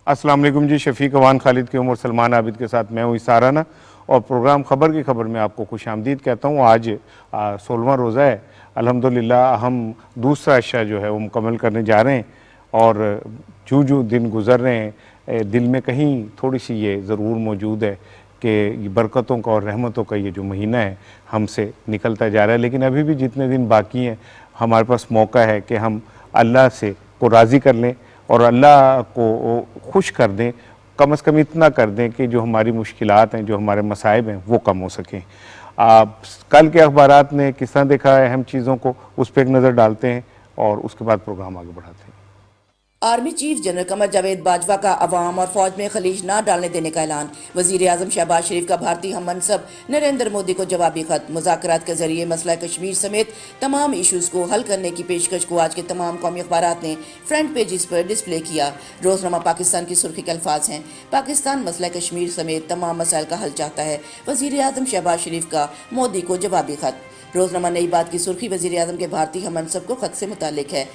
السلام علیکم جی، شفیق اوان خالد کی عمر سلمان عابد کے ساتھ میں ہوں سارانہ، اور پروگرام خبر کی خبر میں آپ کو خوش آمدید کہتا ہوں۔ آج 16واں روزہ ہے، الحمدللہ ہم دوسرا عشاء جو ہے وہ مکمل کرنے جا رہے ہیں، اور جو دن گزر رہے ہیں دل میں کہیں تھوڑی سی یہ ضرور موجود ہے کہ برکتوں کا اور رحمتوں کا یہ جو مہینہ ہے ہم سے نکلتا جا رہا ہے، لیکن ابھی بھی جتنے دن باقی ہیں ہمارے پاس موقع ہے کہ ہم اللہ سے کو راضی کر لیں اور اللہ کو خوش کر دیں، کم از کم اتنا کر دیں کہ جو ہماری مشکلات ہیں، جو ہمارے مصائب ہیں وہ کم ہو سکیں۔ کل کے اخبارات نے کس طرح دیکھا ہے اہم چیزوں کو، اس پہ ایک نظر ڈالتے ہیں اور اس کے بعد پروگرام آگے بڑھاتے ہیں۔ Army chief general Qamar Javed Bajwa کا عوام اور فوج میں خلیج نہ ڈالنے دینے کا اعلان۔ وزیر اعظم شہباز شریف کا بھارتی ہم منصب نریندر مودی کو جوابی خط۔ مذاکرات کے ذریعے مسئلہ کشمیر سمیت تمام ایشوز کو حل کرنے کی پیشکش کو آج کے تمام قومی اخبارات نے فرنٹ پیجز پر ڈسپلے کیا۔ روزنامہ پاکستان کی سرخی کے الفاظ ہیں: پاکستان مسئلہ کشمیر سمیت تمام مسائل کا حل چاہتا ہے، وزیر اعظم شہباز شریف کا مودی کو جوابی خط۔ روزنامہ نئی بات کی سرخی وزیر اعظم کے بھارتی ہم منصب کو خط سے متعلق ہے: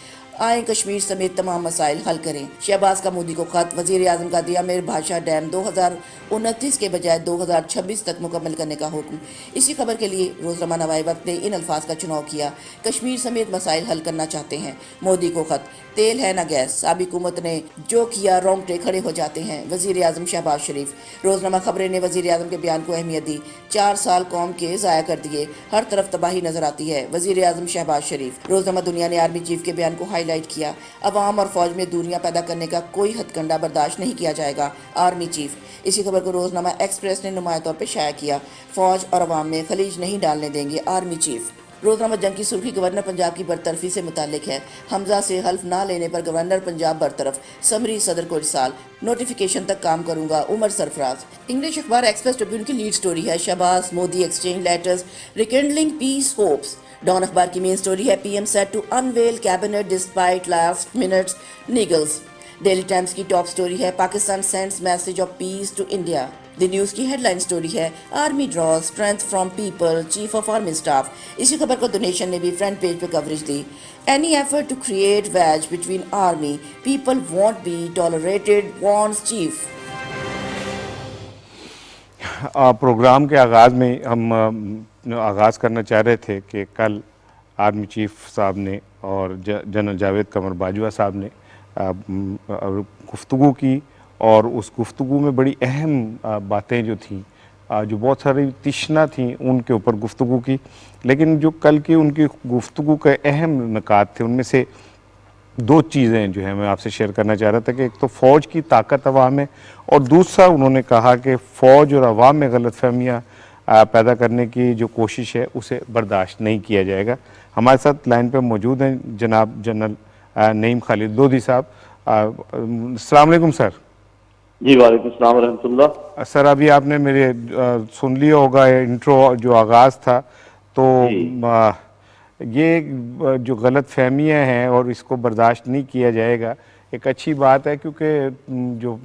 آئیں کشمیر سمیت تمام مسائل حل کریں۔ شہباز کا مودی کو خط۔ وزیر اعظم کا دیا میر بھاشا ڈیم 2029 کے بجائے 2026 تک مکمل کرنے کا حکم۔ اسی خبر کے لیے روزنامہ نوائے وقت نے ان الفاظ کا چناؤ کیا: کشمیر سمیت مسائل حل کرنا چاہتے ہیں، مودی کو خط۔ تیل ہے نہ گیس، سابق حکومت نے جو کیا رونگٹے کھڑے ہو جاتے ہیں، وزیر اعظم شہباز شریف۔ روزنامہ خبریں نے وزیر اعظم کے بیان کو اہمیت دی: 4 سال قوم کے ضائع کر دیے، ہر طرف تباہی نظر آتی ہے، وزیر اعظم شہباز شریف۔ روزنامہ دنیا نے آرمی چیف کے بیان کو ہائی لائٹ کیا: عوام اور فوج میں دوریاں پیدا کرنے کا کوئی ہتھ کنڈا برداشت نہیں کیا جائے گا، آرمی چیف۔ اسی خبر کو روزنامہ ایکسپریس نے نمایاں طور پر شائع کیا: فوج اور عوام میں خلیج نہیں ڈالنے دیں گے، آرمی چیف۔ روزنامہ جنگ کی سرخی گورنر پنجاب کی برطرفی سے متعلق ہے: حمزہ سے حلف نہ لینے پر گورنر پنجاب برطرف، سمری صدر کو ارسال، نوٹیفیکیشن تک کام کروں گا، عمر سرفراز۔ انگلش اخبار ایکسپریس ٹریبیون کی لیڈ سٹوری ہے: Shehbaz Modi exchange letters rekindling peace hopes. Dawn اخبار کی مین سٹوری ہے: P M set to unveil cabinet despite last minute niggles. Daily Times کی ٹاپ سٹوری ہے: Pakistan sends message of peace to India. The news کی head line story ہے: army draws strength from people, chief of army staff. اسی خبر کو دی nation نے بھی front page پہ کوریج دی: any effort to create wedge between army people won't be tolerated, warns chief. Programme کے آغاز میں ہم آغاز کرنا چاہ رہے تھے کہ کل آرمی چیف صاحب نے اور جنرل جاوید قمر باجوہ صاحب نے گفتگو کی، اور اس گفتگو میں بڑی اہم باتیں جو تھیں، جو بہت ساری تشنا تھیں، ان کے اوپر گفتگو کی۔ لیکن جو کل کی ان کی گفتگو کے اہم نکات تھے، ان میں سے 2 چیزیں جو ہیں میں آپ سے شیئر کرنا چاہ رہا تھا کہ ایک تو فوج کی طاقت عوام میں، اور دوسرا انہوں نے کہا کہ فوج اور عوام میں غلط فہمیاں پیدا کرنے کی جو کوشش ہے اسے برداشت نہیں کیا جائے گا۔ ہمارے ساتھ لائن پہ موجود ہیں جناب جنرل نعیم خالد لودھی صاحب۔ السلام علیکم سر۔ جی وعلیکم السلام ورحمۃ اللہ۔ سر ابھی آپ نے میرے سن لیا ہوگا انٹرو جو آغاز تھا، تو یہ جو غلط فہمیاں ہیں اور اس کو برداشت نہیں کیا جائے گا، ایک اچھی بات ہے، کیونکہ جو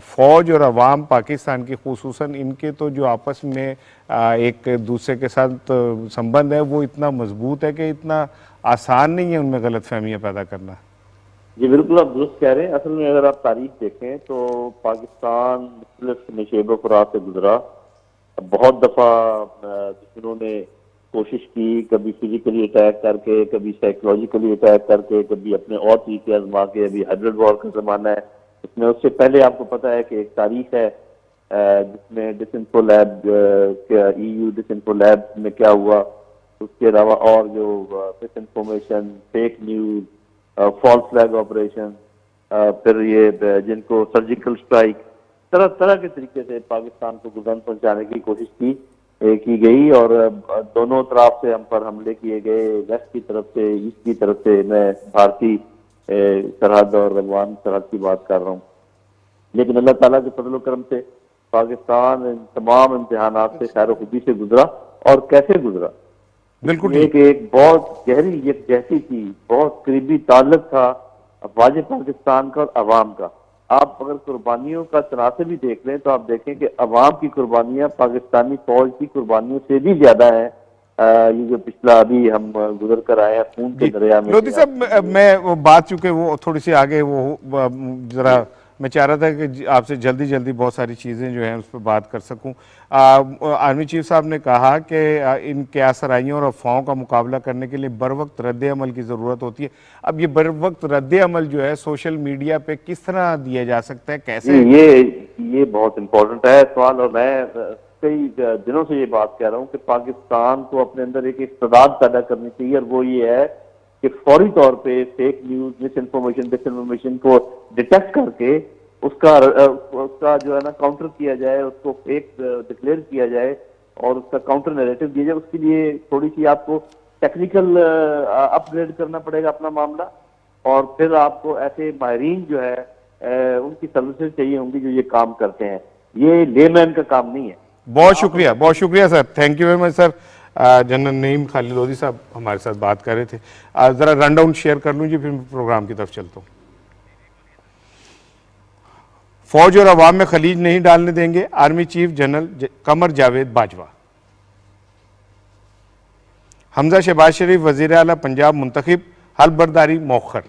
فوج اور عوام پاکستان کی خصوصاً ان کے تو جو آپس میں ایک دوسرے کے ساتھ سمبند ہے وہ اتنا مضبوط ہے کہ اتنا آسان نہیں ہے ان میں غلط فہمیاں پیدا کرنا۔ جی بالکل آپ درست کہہ رہے ہیں۔ اصل میں اگر آپ تاریخ دیکھیں تو پاکستان مختلف نشیب و فراز سے گزرا، بہت دفعہ دشمنوں نے کوشش کی، کبھی فزیکلی اٹیک کر کے، کبھی سائیکولوجیکلی اٹیک کر کے، کبھی اپنے اور طریقے آزما کے۔ ابھی ہائبرڈ وار کا زمانہ ہے، اس میں اس سے پہلے آپ کو پتہ ہے کہ ایک تاریخ ہے جس میں ڈس انفو لیب، EU ڈس انفو لیب میں کیا ہوا، اس کے علاوہ اور جو misinformation, fake news, false flag operation, پھر یہ جن کو سرجیکل اسٹرائک، طرح طرح کے طریقے سے پاکستان کو گزن پہنچانے کی کوشش کی گئی، اور دونوں طرف سے ہم پر حملے کیے گئے، ویسٹ کی طرف سے، ایسٹ کی طرف سے۔ میں بھارتی سرحد اور افغان سرحد کی بات کر رہا ہوں، لیکن اللہ تعالیٰ کے فضل و کرم سے پاکستان ان تمام امتحانات سے خیر و خوبی سے گزرا۔ اور کیسے گزرا؟ بالکل یہ کہ ایک بہت گہری یکجہتی تھی، بہت قریبی تعلق تھا افواج پاکستان کا اور عوام کا۔ آپ اگر قربانیوں کا تناسب بھی دیکھ لیں تو آپ دیکھیں کہ عوام کی قربانیاں پاکستانی فوج کی قربانیوں سے بھی زیادہ ہیں یہ جو پچھلا ابھی ہم گزر کر آئے ہیں خون کے دریا میں لودھی صاحب میں وہ بات چونکہ وہ تھوڑی سی آگے وہ ذرا میں چاہ رہا تھا کہ آپ سے جلدی بہت ساری چیزیں جو ہیں اس پہ بات کر سکوں. آرمی چیف صاحب نے کہا کہ ان قیاسرائیوں اور افواہوں کا مقابلہ کرنے کے لیے بر وقت رد عمل کی ضرورت ہوتی ہے. اب یہ بر وقت رد عمل جو ہے سوشل میڈیا پہ کس طرح دیا جا سکتا ہے, کیسے؟ یہ بہت امپورٹنٹ ہے سوال, اور میں کئی دنوں سے یہ بات کہہ رہا ہوں کہ پاکستان کو اپنے اندر ایک استعداد پیدا کرنی چاہیے, اور وہ یہ ہے کہ فوری طور پہ فیک نیوز, مس انفارمیشن, ڈس انفارمیشن کو ڈیٹیکٹ کر کے اس کا جو ہے نا کاؤنٹر کیا جائے, اس کو فیک ڈکلیئر کیا جائے اور اس کا کاؤنٹر نیریٹو دیا جائے. اس کے لیے تھوڑی سی آپ کو ٹیکنیکل اپ گریڈ کرنا پڑے گا اپنا معاملہ, اور پھر آپ کو ایسے ماہرین جو ہے ان کی سروسز چاہیے ہوں گی جو یہ کام کرتے ہیں. یہ لے مین کا کام نہیں ہے. بہت شکریہ sir, thank you very much sir. General Naeem Khalid Lodhi صاحب ہمارے ساتھ بات کر رہے تھے. ذرا رن ڈاؤن شیئر کر لوں جی, پھر پروگرام کی طرف چلتا ہوں. فوج اور عوام میں خلیج نہیں ڈالنے دیں گے, army chief general Qamar Javed Bajwa. Hamza Shehbaz Sharif وزیر اعلیٰ پنجاب منتخب, حلف برداری مؤخر.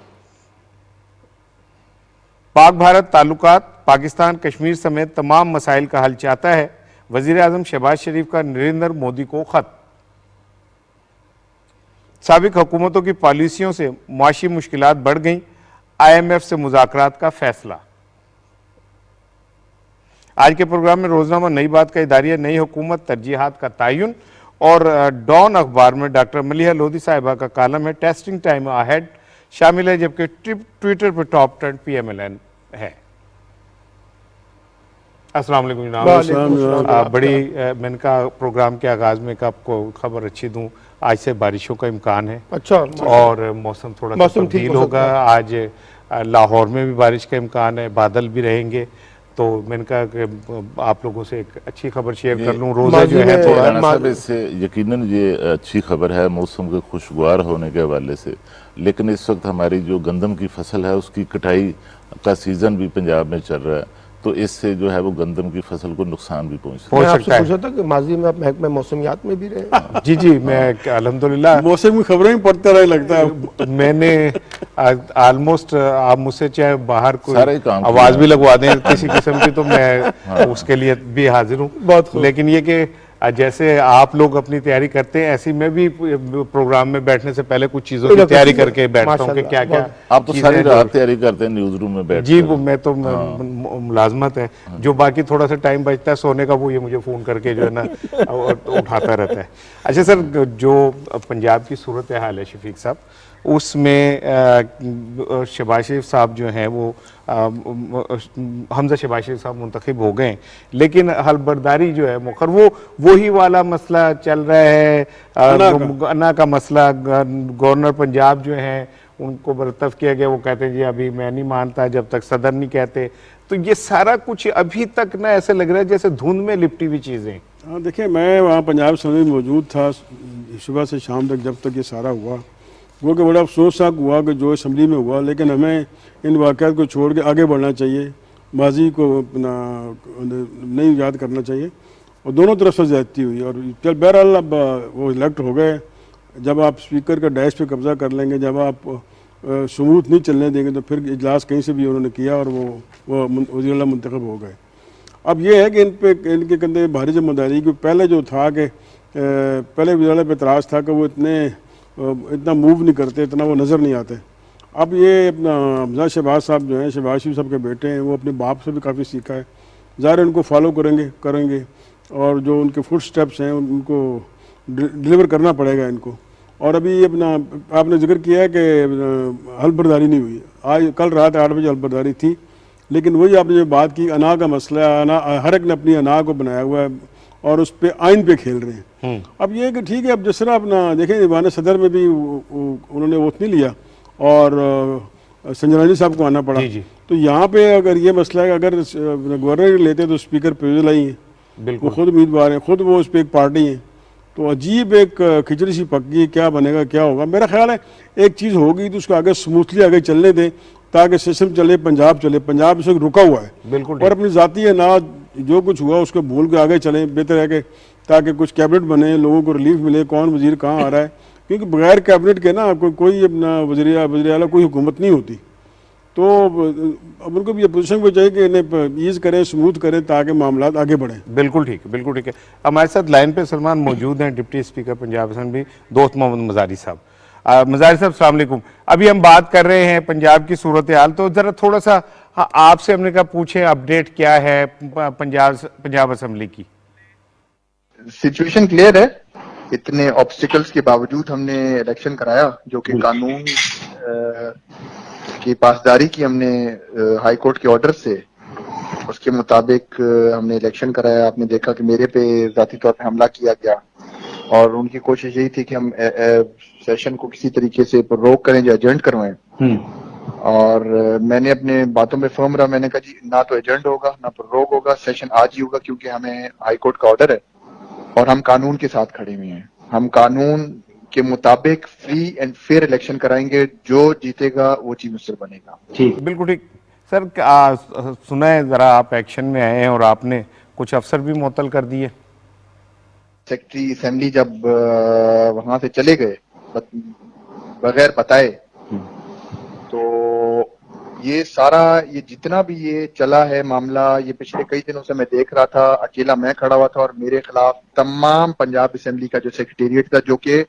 پاک بھارت تعلقات, پاکستان کشمیر سمیت تمام مسائل کا حل چاہتا ہے, وزیر اعظم شہباز شریف کا نریندر مودی کو خط. سابق حکومتوں کی پالیسیوں سے معاشی مشکلات بڑھ گئیں, آئی ایم ایف سے مذاکرات کا فیصلہ. آج کے پروگرام میں روزنامہ نئی بات کا اداریہ نئی حکومت ترجیحات کا تعین, اور ڈان اخبار میں ڈاکٹر ملیحہ لودھی صاحبہ کا کالم ہے ٹیسٹنگ ٹائم اہیڈ شامل ہے, جبکہ ٹویٹر پہ top 10 P M L N ہے. السلام علیکم جناب. بڑی میں نے کہا پروگرام کے آغاز میں کہ آپ کو خبر اچھی دوں, آج سے بارشوں کا امکان ہے. اچھا, اور موسم تھوڑا سا تبدیل ہوگا. آج لاہور میں بھی بارش کا امکان ہے, بادل بھی رہیں گے. تو میں نے کہا کہ آپ لوگوں سے ایک اچھی خبر شیئر کر لوں. روزہ جو ہے تھوڑا اس سے یقیناً یہ اچھی خبر ہے موسم کے خوشگوار ہونے کے حوالے سے, لیکن اس وقت ہماری جو گندم کی فصل ہے اس کی کٹائی کا سیزن بھی پنجاب میں چل رہا ہے, تو اس سے جو ہے وہ گندم کی فصل کو نقصان بھی پہنچ سکتا ہے. میں آپ سے پوچھا تھا کہ ماضی میں آپ محکمہ موسمیات میں بھی رہے. جی میں الحمدللہ موسم کی خبریں ہی پڑھتے رہے لگتا ہے. میں نے آلموسٹ آپ مجھ سے چاہے باہر سارے کوئی کام آواز بھی لگوا دیں کسی قسم کی, تو میں اس کے لیے بھی حاضر ہوں. لیکن یہ کہ جیسے آپ لوگ اپنی تیاری کرتے ہیں, ایسی میں بھی پروگرام میں بیٹھنے سے پہلے کچھ چیزوں کی تیاری کر کے بیٹھتا ہوں کہ کیا کیا. آپ تو ساری رات تیاری کرتے ہیں نیوز روم میں بیٹھ جی, وہ میں تو ملازمت ہے, جو باقی تھوڑا سا ٹائم بچتا ہے سونے کا وہ یہ مجھے فون کر کے جو ہے نا اٹھاتا رہتا ہے. اچھا سر, جو پنجاب کی صورتحال ہے شفیق صاحب, اس میں شہباز شریف صاحب جو ہیں وہ حمزہ شہباز شریف صاحب منتخب ہو گئے, لیکن حلف برداری جو ہے مؤخر وہی والا مسئلہ چل رہا ہے. انا کا مسئلہ, گورنر پنجاب جو ہیں ان کو برطرف کیا گیا, وہ کہتے ہیں جی ابھی میں نہیں مانتا جب تک صدر نہیں کہتے. تو یہ سارا کچھ ابھی تک نہ ایسے لگ رہا ہے جیسے دھند میں لپٹی ہوئی چیزیں. ہاں دیکھیں, میں وہاں پنجاب اسمبلی میں موجود تھا صبح سے شام تک جب تک یہ سارا ہوا. وہ کہ بڑا افسوسناک ہوا کہ جو اسمبلی میں ہوا, لیکن ہمیں ان واقعات کو چھوڑ کے آگے بڑھنا چاہیے, ماضی کو اپنا نہیں یاد کرنا چاہیے. اور دونوں طرف سے زیادتی ہوئی, اور چل بہرحال اب وہ الیکٹ ہو گئے. جب آپ اسپیکر کا ڈیش پہ قبضہ کر لیں گے, جب آپ سموتھ نہیں چلنے دیں گے, تو پھر اجلاس کہیں سے بھی انہوں نے کیا اور وہ وزیر اعلیٰ منتخب ہو گئے. اب یہ ہے کہ ان کے کندھے بھاری ذمہ داری, کہ پہلے جو تھا کہ پہلے وزیر اعلیٰ پہ اعتراض تھا کہ وہ اتنا موو نہیں کرتے, اتنا وہ نظر نہیں آتے. اب یہ اپنا حمزہ شہباز صاحب جو ہیں, شہباز شریف صاحب کے بیٹے ہیں, وہ اپنے باپ سے بھی کافی سیکھا ہے. ظاہر ان کو فالو کریں گے, اور جو ان کے فٹ سٹیپس ہیں ان کو ڈلیور کرنا پڑے گا ان کو. اور ابھی اپنا آپ نے ذکر کیا ہے کہ حلف برداری نہیں ہوئی. کل رات 8 بجے حلف برداری تھی, لیکن وہی آپ نے جو بات کی انا کا مسئلہ ہے, ہر ایک نے اپنی انا کو بنایا ہوا ہے اور اس پہ آئین پہ کھیل رہے ہیں. اب یہ کہ ٹھیک ہے, اب جس طرح اپنا دیکھیں ایوان صدر میں بھی انہوں نے ووٹ نہیں لیا اور سنجرانی صاحب کو آنا پڑا. تو یہاں پہ اگر یہ مسئلہ ہے, اگر گورنر لیتے تو اسپیکر پریوزل آئی ہیں, وہ خود امیدوار ہیں, خود وہ اس پہ ایک پارٹی ہیں. تو عجیب ایک کھچڑی سی پک گئی, کیا بنے گا کیا ہوگا. میرا خیال ہے ایک چیز ہوگی تو اس کو آگے سموتھلی آگے چلنے دیں تاکہ سسٹم چلے, پنجاب چلے. پنجاب اس وقت رکا ہوا ہے, اور اپنی ذاتی ہے نا جو کچھ ہوا اس کو بھول کے آگے چلیں. بہتر ہے کہ تاکہ کچھ کیبنٹ بنے, لوگوں کو ریلیف ملے, کون وزیر کہاں آ رہا ہے, کیونکہ بغیر کیبنٹ کے نا کوئی اپنا وزیر اعلیٰ کوئی حکومت نہیں ہوتی. تو اب ان کو بھی اپوزیشن کو چاہیے کہ انہیں ایز کریں, اسموتھ کریں تاکہ معاملات آگے بڑھیں. بالکل ٹھیک ہے, بالکل ٹھیک ہے. ہمارے ساتھ لائن پہ سلمان موجود ہیں, ڈپٹی اسپیکر پنجاب اسمبلی دوست محمد مزاری صاحب. مزاری صاحب السلام علیکم. ابھی ہم بات کر رہے ہیں پنجاب کی صورتحال, تو ذرا تھوڑا سا آپ سے ہم نے کہا پوچھیں اپڈیٹ کیا ہے پنجاب اسمبلی کی. سچویشن کلیئر ہے. اتنے آبسٹیکلز کے باوجود ہم نے الیکشن کرایا, جو کہ قانون کی پاسداری کی ہم نے ہائی کورٹ کے آرڈر سے, اس کے مطابق ہم نے الیکشن کرایا. آپ نے دیکھا کہ میرے پہ ذاتی طور پہ حملہ کیا گیا, اور ان کی کوشش یہی تھی کہ ہم سیشن کو کسی طریقے سے روک کریں یا ایجنٹ کروائیں. اور میں نے اپنے باتوں میں فرم رہا. میں نے کہا جی نہ تو ایجنٹ ہوگا نہ روک ہوگا, سیشن آج ہی ہوگا, کیونکہ ہمیں ہائی کورٹ کا آرڈر ہے اور ہم قانون کے ساتھ کھڑے ہوئے ہیں. ہم قانون کے مطابق فری اینڈ فیئر الیکشن کرائیں گے. جو جیتے گا وہ چیف منسٹر بنے گا. بالکل ٹھیک. سر سنا ہے ذرا آپ ایکشن میں آئے ہیں اور آپ نے کچھ افسر بھی معطل کر دیے. سیکرٹری اسمبلی جب وہاں سے چلے گئے بغیر بتائے, تو یہ سارا یہ جتنا بھی یہ چلا ہے معاملہ, یہ پچھلے کئی دنوں سے میں دیکھ رہا تھا. اکیلا میں کھڑا ہوا تھا اور میرے خلاف تمام پنجاب اسمبلی کا جو سیکریٹریٹ کا, جو کہ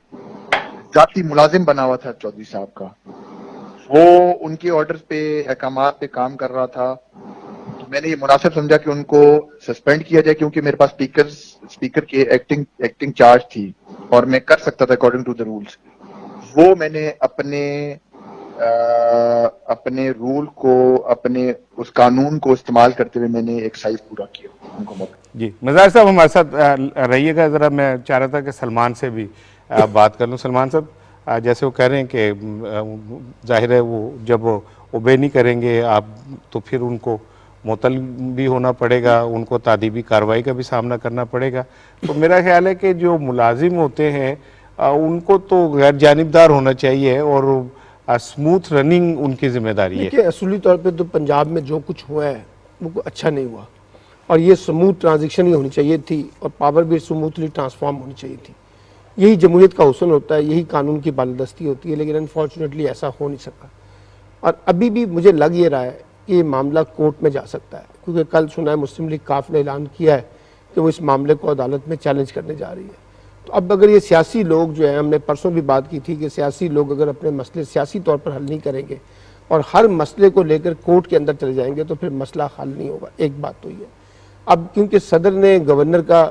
ذاتی ملازم بنا ہوا تھا چودھری صاحب کا, وہ ان کے آرڈر پہ احکامات پہ کام کر رہا تھا. میں نے یہ مناسب سمجھا کہ ان کو سسپینڈ کیا جائے, کیونکہ میرے پاس اسپیکر کی ایکٹنگ چارج تھی اور میں کر سکتا تھا اکارڈنگ ٹو دا رولز. وہ میں نے اپنے رول کو, اپنے اس قانون کو استعمال کرتے ہوئے میں نے ایکسرسائز پورا کیا ان کو. جی مزار صاحب ہمارے ساتھ رہیے گا. ذرا میں چاہ رہا تھا کہ سلمان سے بھی بات کر لوں. سلمان صاحب جیسے وہ کہہ رہے ہیں کہ ظاہر ہے وہ جب اوبے نہیں کریں گے آپ تو پھر ان کو معطل بھی ہونا پڑے گا, ان کو تادیبی کارروائی کا بھی سامنا کرنا پڑے گا. تو میرا خیال ہے کہ جو ملازم ہوتے ہیں ان کو تو غیر جانبدار ہونا چاہیے اور اسموتھ رننگ ان کی ذمہ داری ہے. کہ اصولی طور پہ تو پنجاب میں جو کچھ ہوا ہے وہ اچھا نہیں ہوا, اور یہ سموتھ ٹرانزیکشن ہی ہونی چاہیے تھی, اور پاور بھی سموتھلی ٹرانسفارم ہونی چاہیے تھی. یہی جمہوریت کا حسن ہوتا ہے, یہی قانون کی بالادستی ہوتی ہے. لیکن انفارچونیٹلی ایسا ہو نہیں سکا, اور ابھی بھی مجھے لگ یہ رہا ہے کہ یہ معاملہ کورٹ میں جا سکتا ہے, کیونکہ کل سنا ہے مسلم لیگ کاف نے اعلان کیا ہے کہ وہ اس معاملے کو عدالت میں چیلنج کرنے جا رہی ہے. تو اب اگر یہ سیاسی لوگ جو ہیں, ہم نے پرسوں بھی بات کی تھی کہ سیاسی لوگ اگر اپنے مسئلے سیاسی طور پر حل نہیں کریں گے اور ہر مسئلے کو لے کر کورٹ کے اندر چلے جائیں گے تو پھر مسئلہ حل نہیں ہوگا. ایک بات تو یہ ہے, اب کیونکہ صدر نے گورنر کا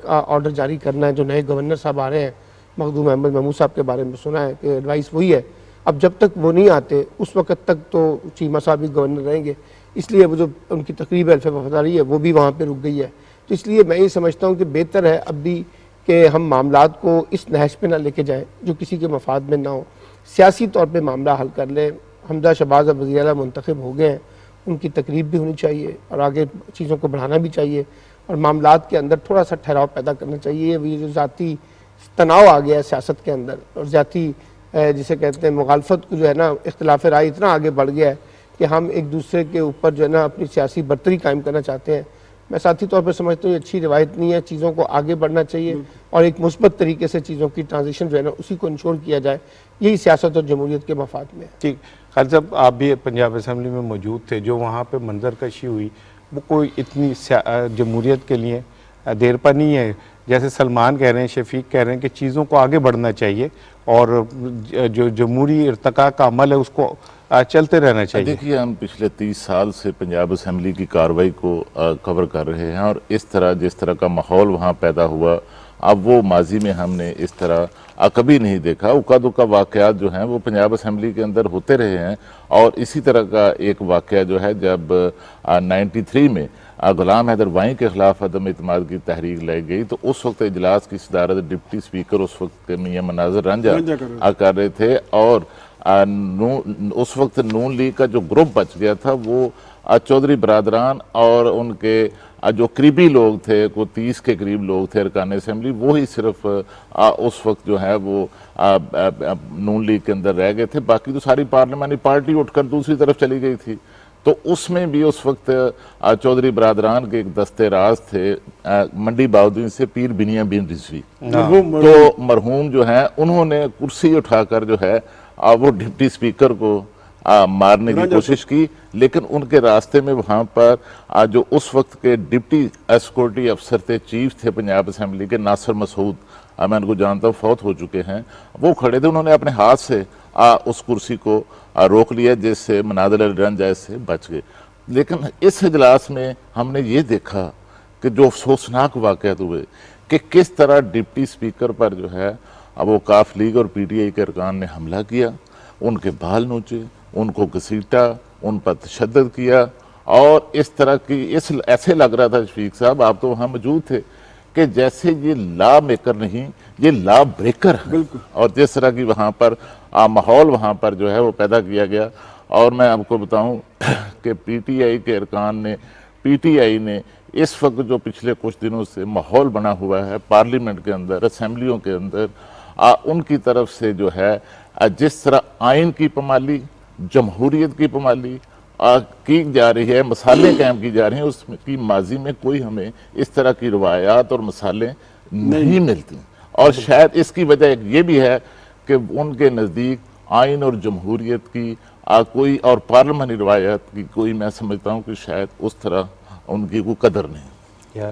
آرڈر جاری کرنا ہے, جو نئے گورنر صاحب آ رہے ہیں, مخدوم احمد محمود صاحب کے بارے میں سنا ہے کہ ایڈوائس وہی ہے. اب جب تک وہ نہیں آتے اس وقت تک تو چیمہ صاحب ہی گورنر رہیں گے, اس لیے وہ جو ان کی تقریب حلف وفاداری ہے وہ بھی وہاں پہ رک گئی ہے. تو اس لیے میں یہ سمجھتا ہوں کہ بہتر ہے اب بھی کہ ہم معاملات کو اس نہج پہ نہ لے کے جائیں جو کسی کے مفاد میں نہ ہو. سیاسی طور پہ معاملہ حل کر لیں. حمزہ شہباز اب وزیر اعلیٰ منتخب ہو گئے ہیں, ان کی تقریب بھی ہونی چاہیے اور آگے چیزوں کو بڑھانا بھی چاہیے, اور معاملات کے اندر تھوڑا سا ٹھہراؤ پیدا کرنا چاہیے. یہ جو ذاتی تناؤ آ گیا ہے سیاست کے اندر, اور ذاتی جسے کہتے ہیں مخالفت کو جو ہے نا, اختلاف رائے اتنا آگے بڑھ گیا ہے کہ ہم ایک دوسرے کے اوپر جو ہے نا اپنی سیاسی برتری قائم کرنا چاہتے ہیں. میں ساتھی طور پر سمجھتا ہوں یہ اچھی روایت نہیں ہے. چیزوں کو آگے بڑھنا چاہیے اور ایک مثبت طریقے سے چیزوں کی ٹرانزیشن جو ہے نا اسی کو انشور کیا جائے. یہی سیاست اور جمہوریت کے مفاد میں ہے. ٹھیک. خالد صاحب آپ بھی پنجاب اسمبلی میں موجود تھے, جو وہاں پہ منظر کشی ہوئی وہ کوئی اتنی جمہوریت کے لیے دیر پر نہیں ہے. جیسے سلمان کہہ رہے ہیں, شفیق کہہ رہے ہیں کہ چیزوں کو آگے بڑھنا چاہیے اور جو جمہوری ارتقاء کا عمل ہے اس کو چلتے رہنا چاہیے. دیکھیے ہم پچھلے 30 سال سے پنجاب اسمبلی کی کارروائی کو کور کر رہے ہیں, اور جس طرح کا ماحول وہاں پیدا ہوا, اب وہ ماضی میں ہم نے اس طرح کبھی نہیں دیکھا. اکا دکا واقعات جو ہیں وہ پنجاب اسمبلی کے اندر ہوتے رہے ہیں, اور اسی طرح کا ایک واقعہ جو ہے جب 93 میں غلام حیدر وائیں کے خلاف عدم اعتماد کی تحریک لائی گئی, تو اس وقت اجلاس کی صدارت ڈپٹی اسپیکر اس وقت میاں مناظر رنجا کر رہے تھے, اور اس وقت نون لیگ کا جو گروپ بچ گیا تھا وہ چودھری برادران اور ان کے جو قریبی لوگ تھے, کو 30 کے قریب لوگ تھے ارکان اسمبلی, وہی صرف اس وقت جو ہے وہ نون لیگ کے اندر رہ گئے تھے. باقی تو ساری پارلیمانی پارٹی اٹھ کر دوسری طرف چلی گئی تھی. تو اس میں بھی اس وقت چودھری برادران کے ایک دستے راز تھے منڈی باؤدین سے پیر بنیا بن رضوی، تو مرحوم جو ہیں انہوں نے کرسی اٹھا کر جو ہے وہ ڈپٹی اسپیکر کو مارنے کی کوشش کی، لیکن ان کے راستے میں وہاں پر جو اس وقت کے ڈپٹی سیکورٹی افسر تھے، چیف تھے پنجاب اسمبلی کے، ناصر مسعود، میں ان کو جانتا ہوں، فوت ہو چکے ہیں، وہ کھڑے تھے، انہوں نے اپنے ہاتھ سے اس کرسی کو روک لیا، جس سے مناظر علی رنجہ سے بچ گئے۔ لیکن اس اجلاس میں ہم نے یہ دیکھا کہ جو افسوسناک واقعات ہوئے کہ کس طرح ڈپٹی اسپیکر پر جو ہے وہ کاف لیگ اور پی ٹی آئی کے ارکان نے حملہ کیا، ان کے بال نوچے، ان کو گھسیٹا، ان پر تشدد کیا، اور اس طرح کی ایسے لگ رہا تھا شفیق صاحب، آپ تو وہاں موجود تھے، کہ جیسے یہ لا میکر نہیں، یہ لا بریکر ہے، اور جس طرح کی وہاں پر ماحول وہاں پر جو ہے وہ پیدا کیا گیا۔ اور میں آپ کو بتاؤں کہ پی ٹی آئی کے ارکان نے، پی ٹی آئی نے اس وقت جو پچھلے کچھ دنوں سے ماحول بنا ہوا ہے پارلیمنٹ کے اندر، اسمبلیوں کے اندر، ان کی طرف سے جو ہے جس طرح آئین کی پامالی، جمہوریت کی پامالی کی جا رہی ہے، مسالے قائم کی جا رہی ہیں، اس کی ماضی میں کوئی ہمیں اس طرح کی روایات اور مسالے نہیں ملتی، اور شاید اس کی وجہ ایک یہ بھی ہے کہ ان کے نزدیک آئین اور جمہوریت کی کوئی اور پارلیمانی روایات کی کوئی، میں سمجھتا ہوں کہ شاید اس طرح ان کی کوئی قدر نہیں۔ یا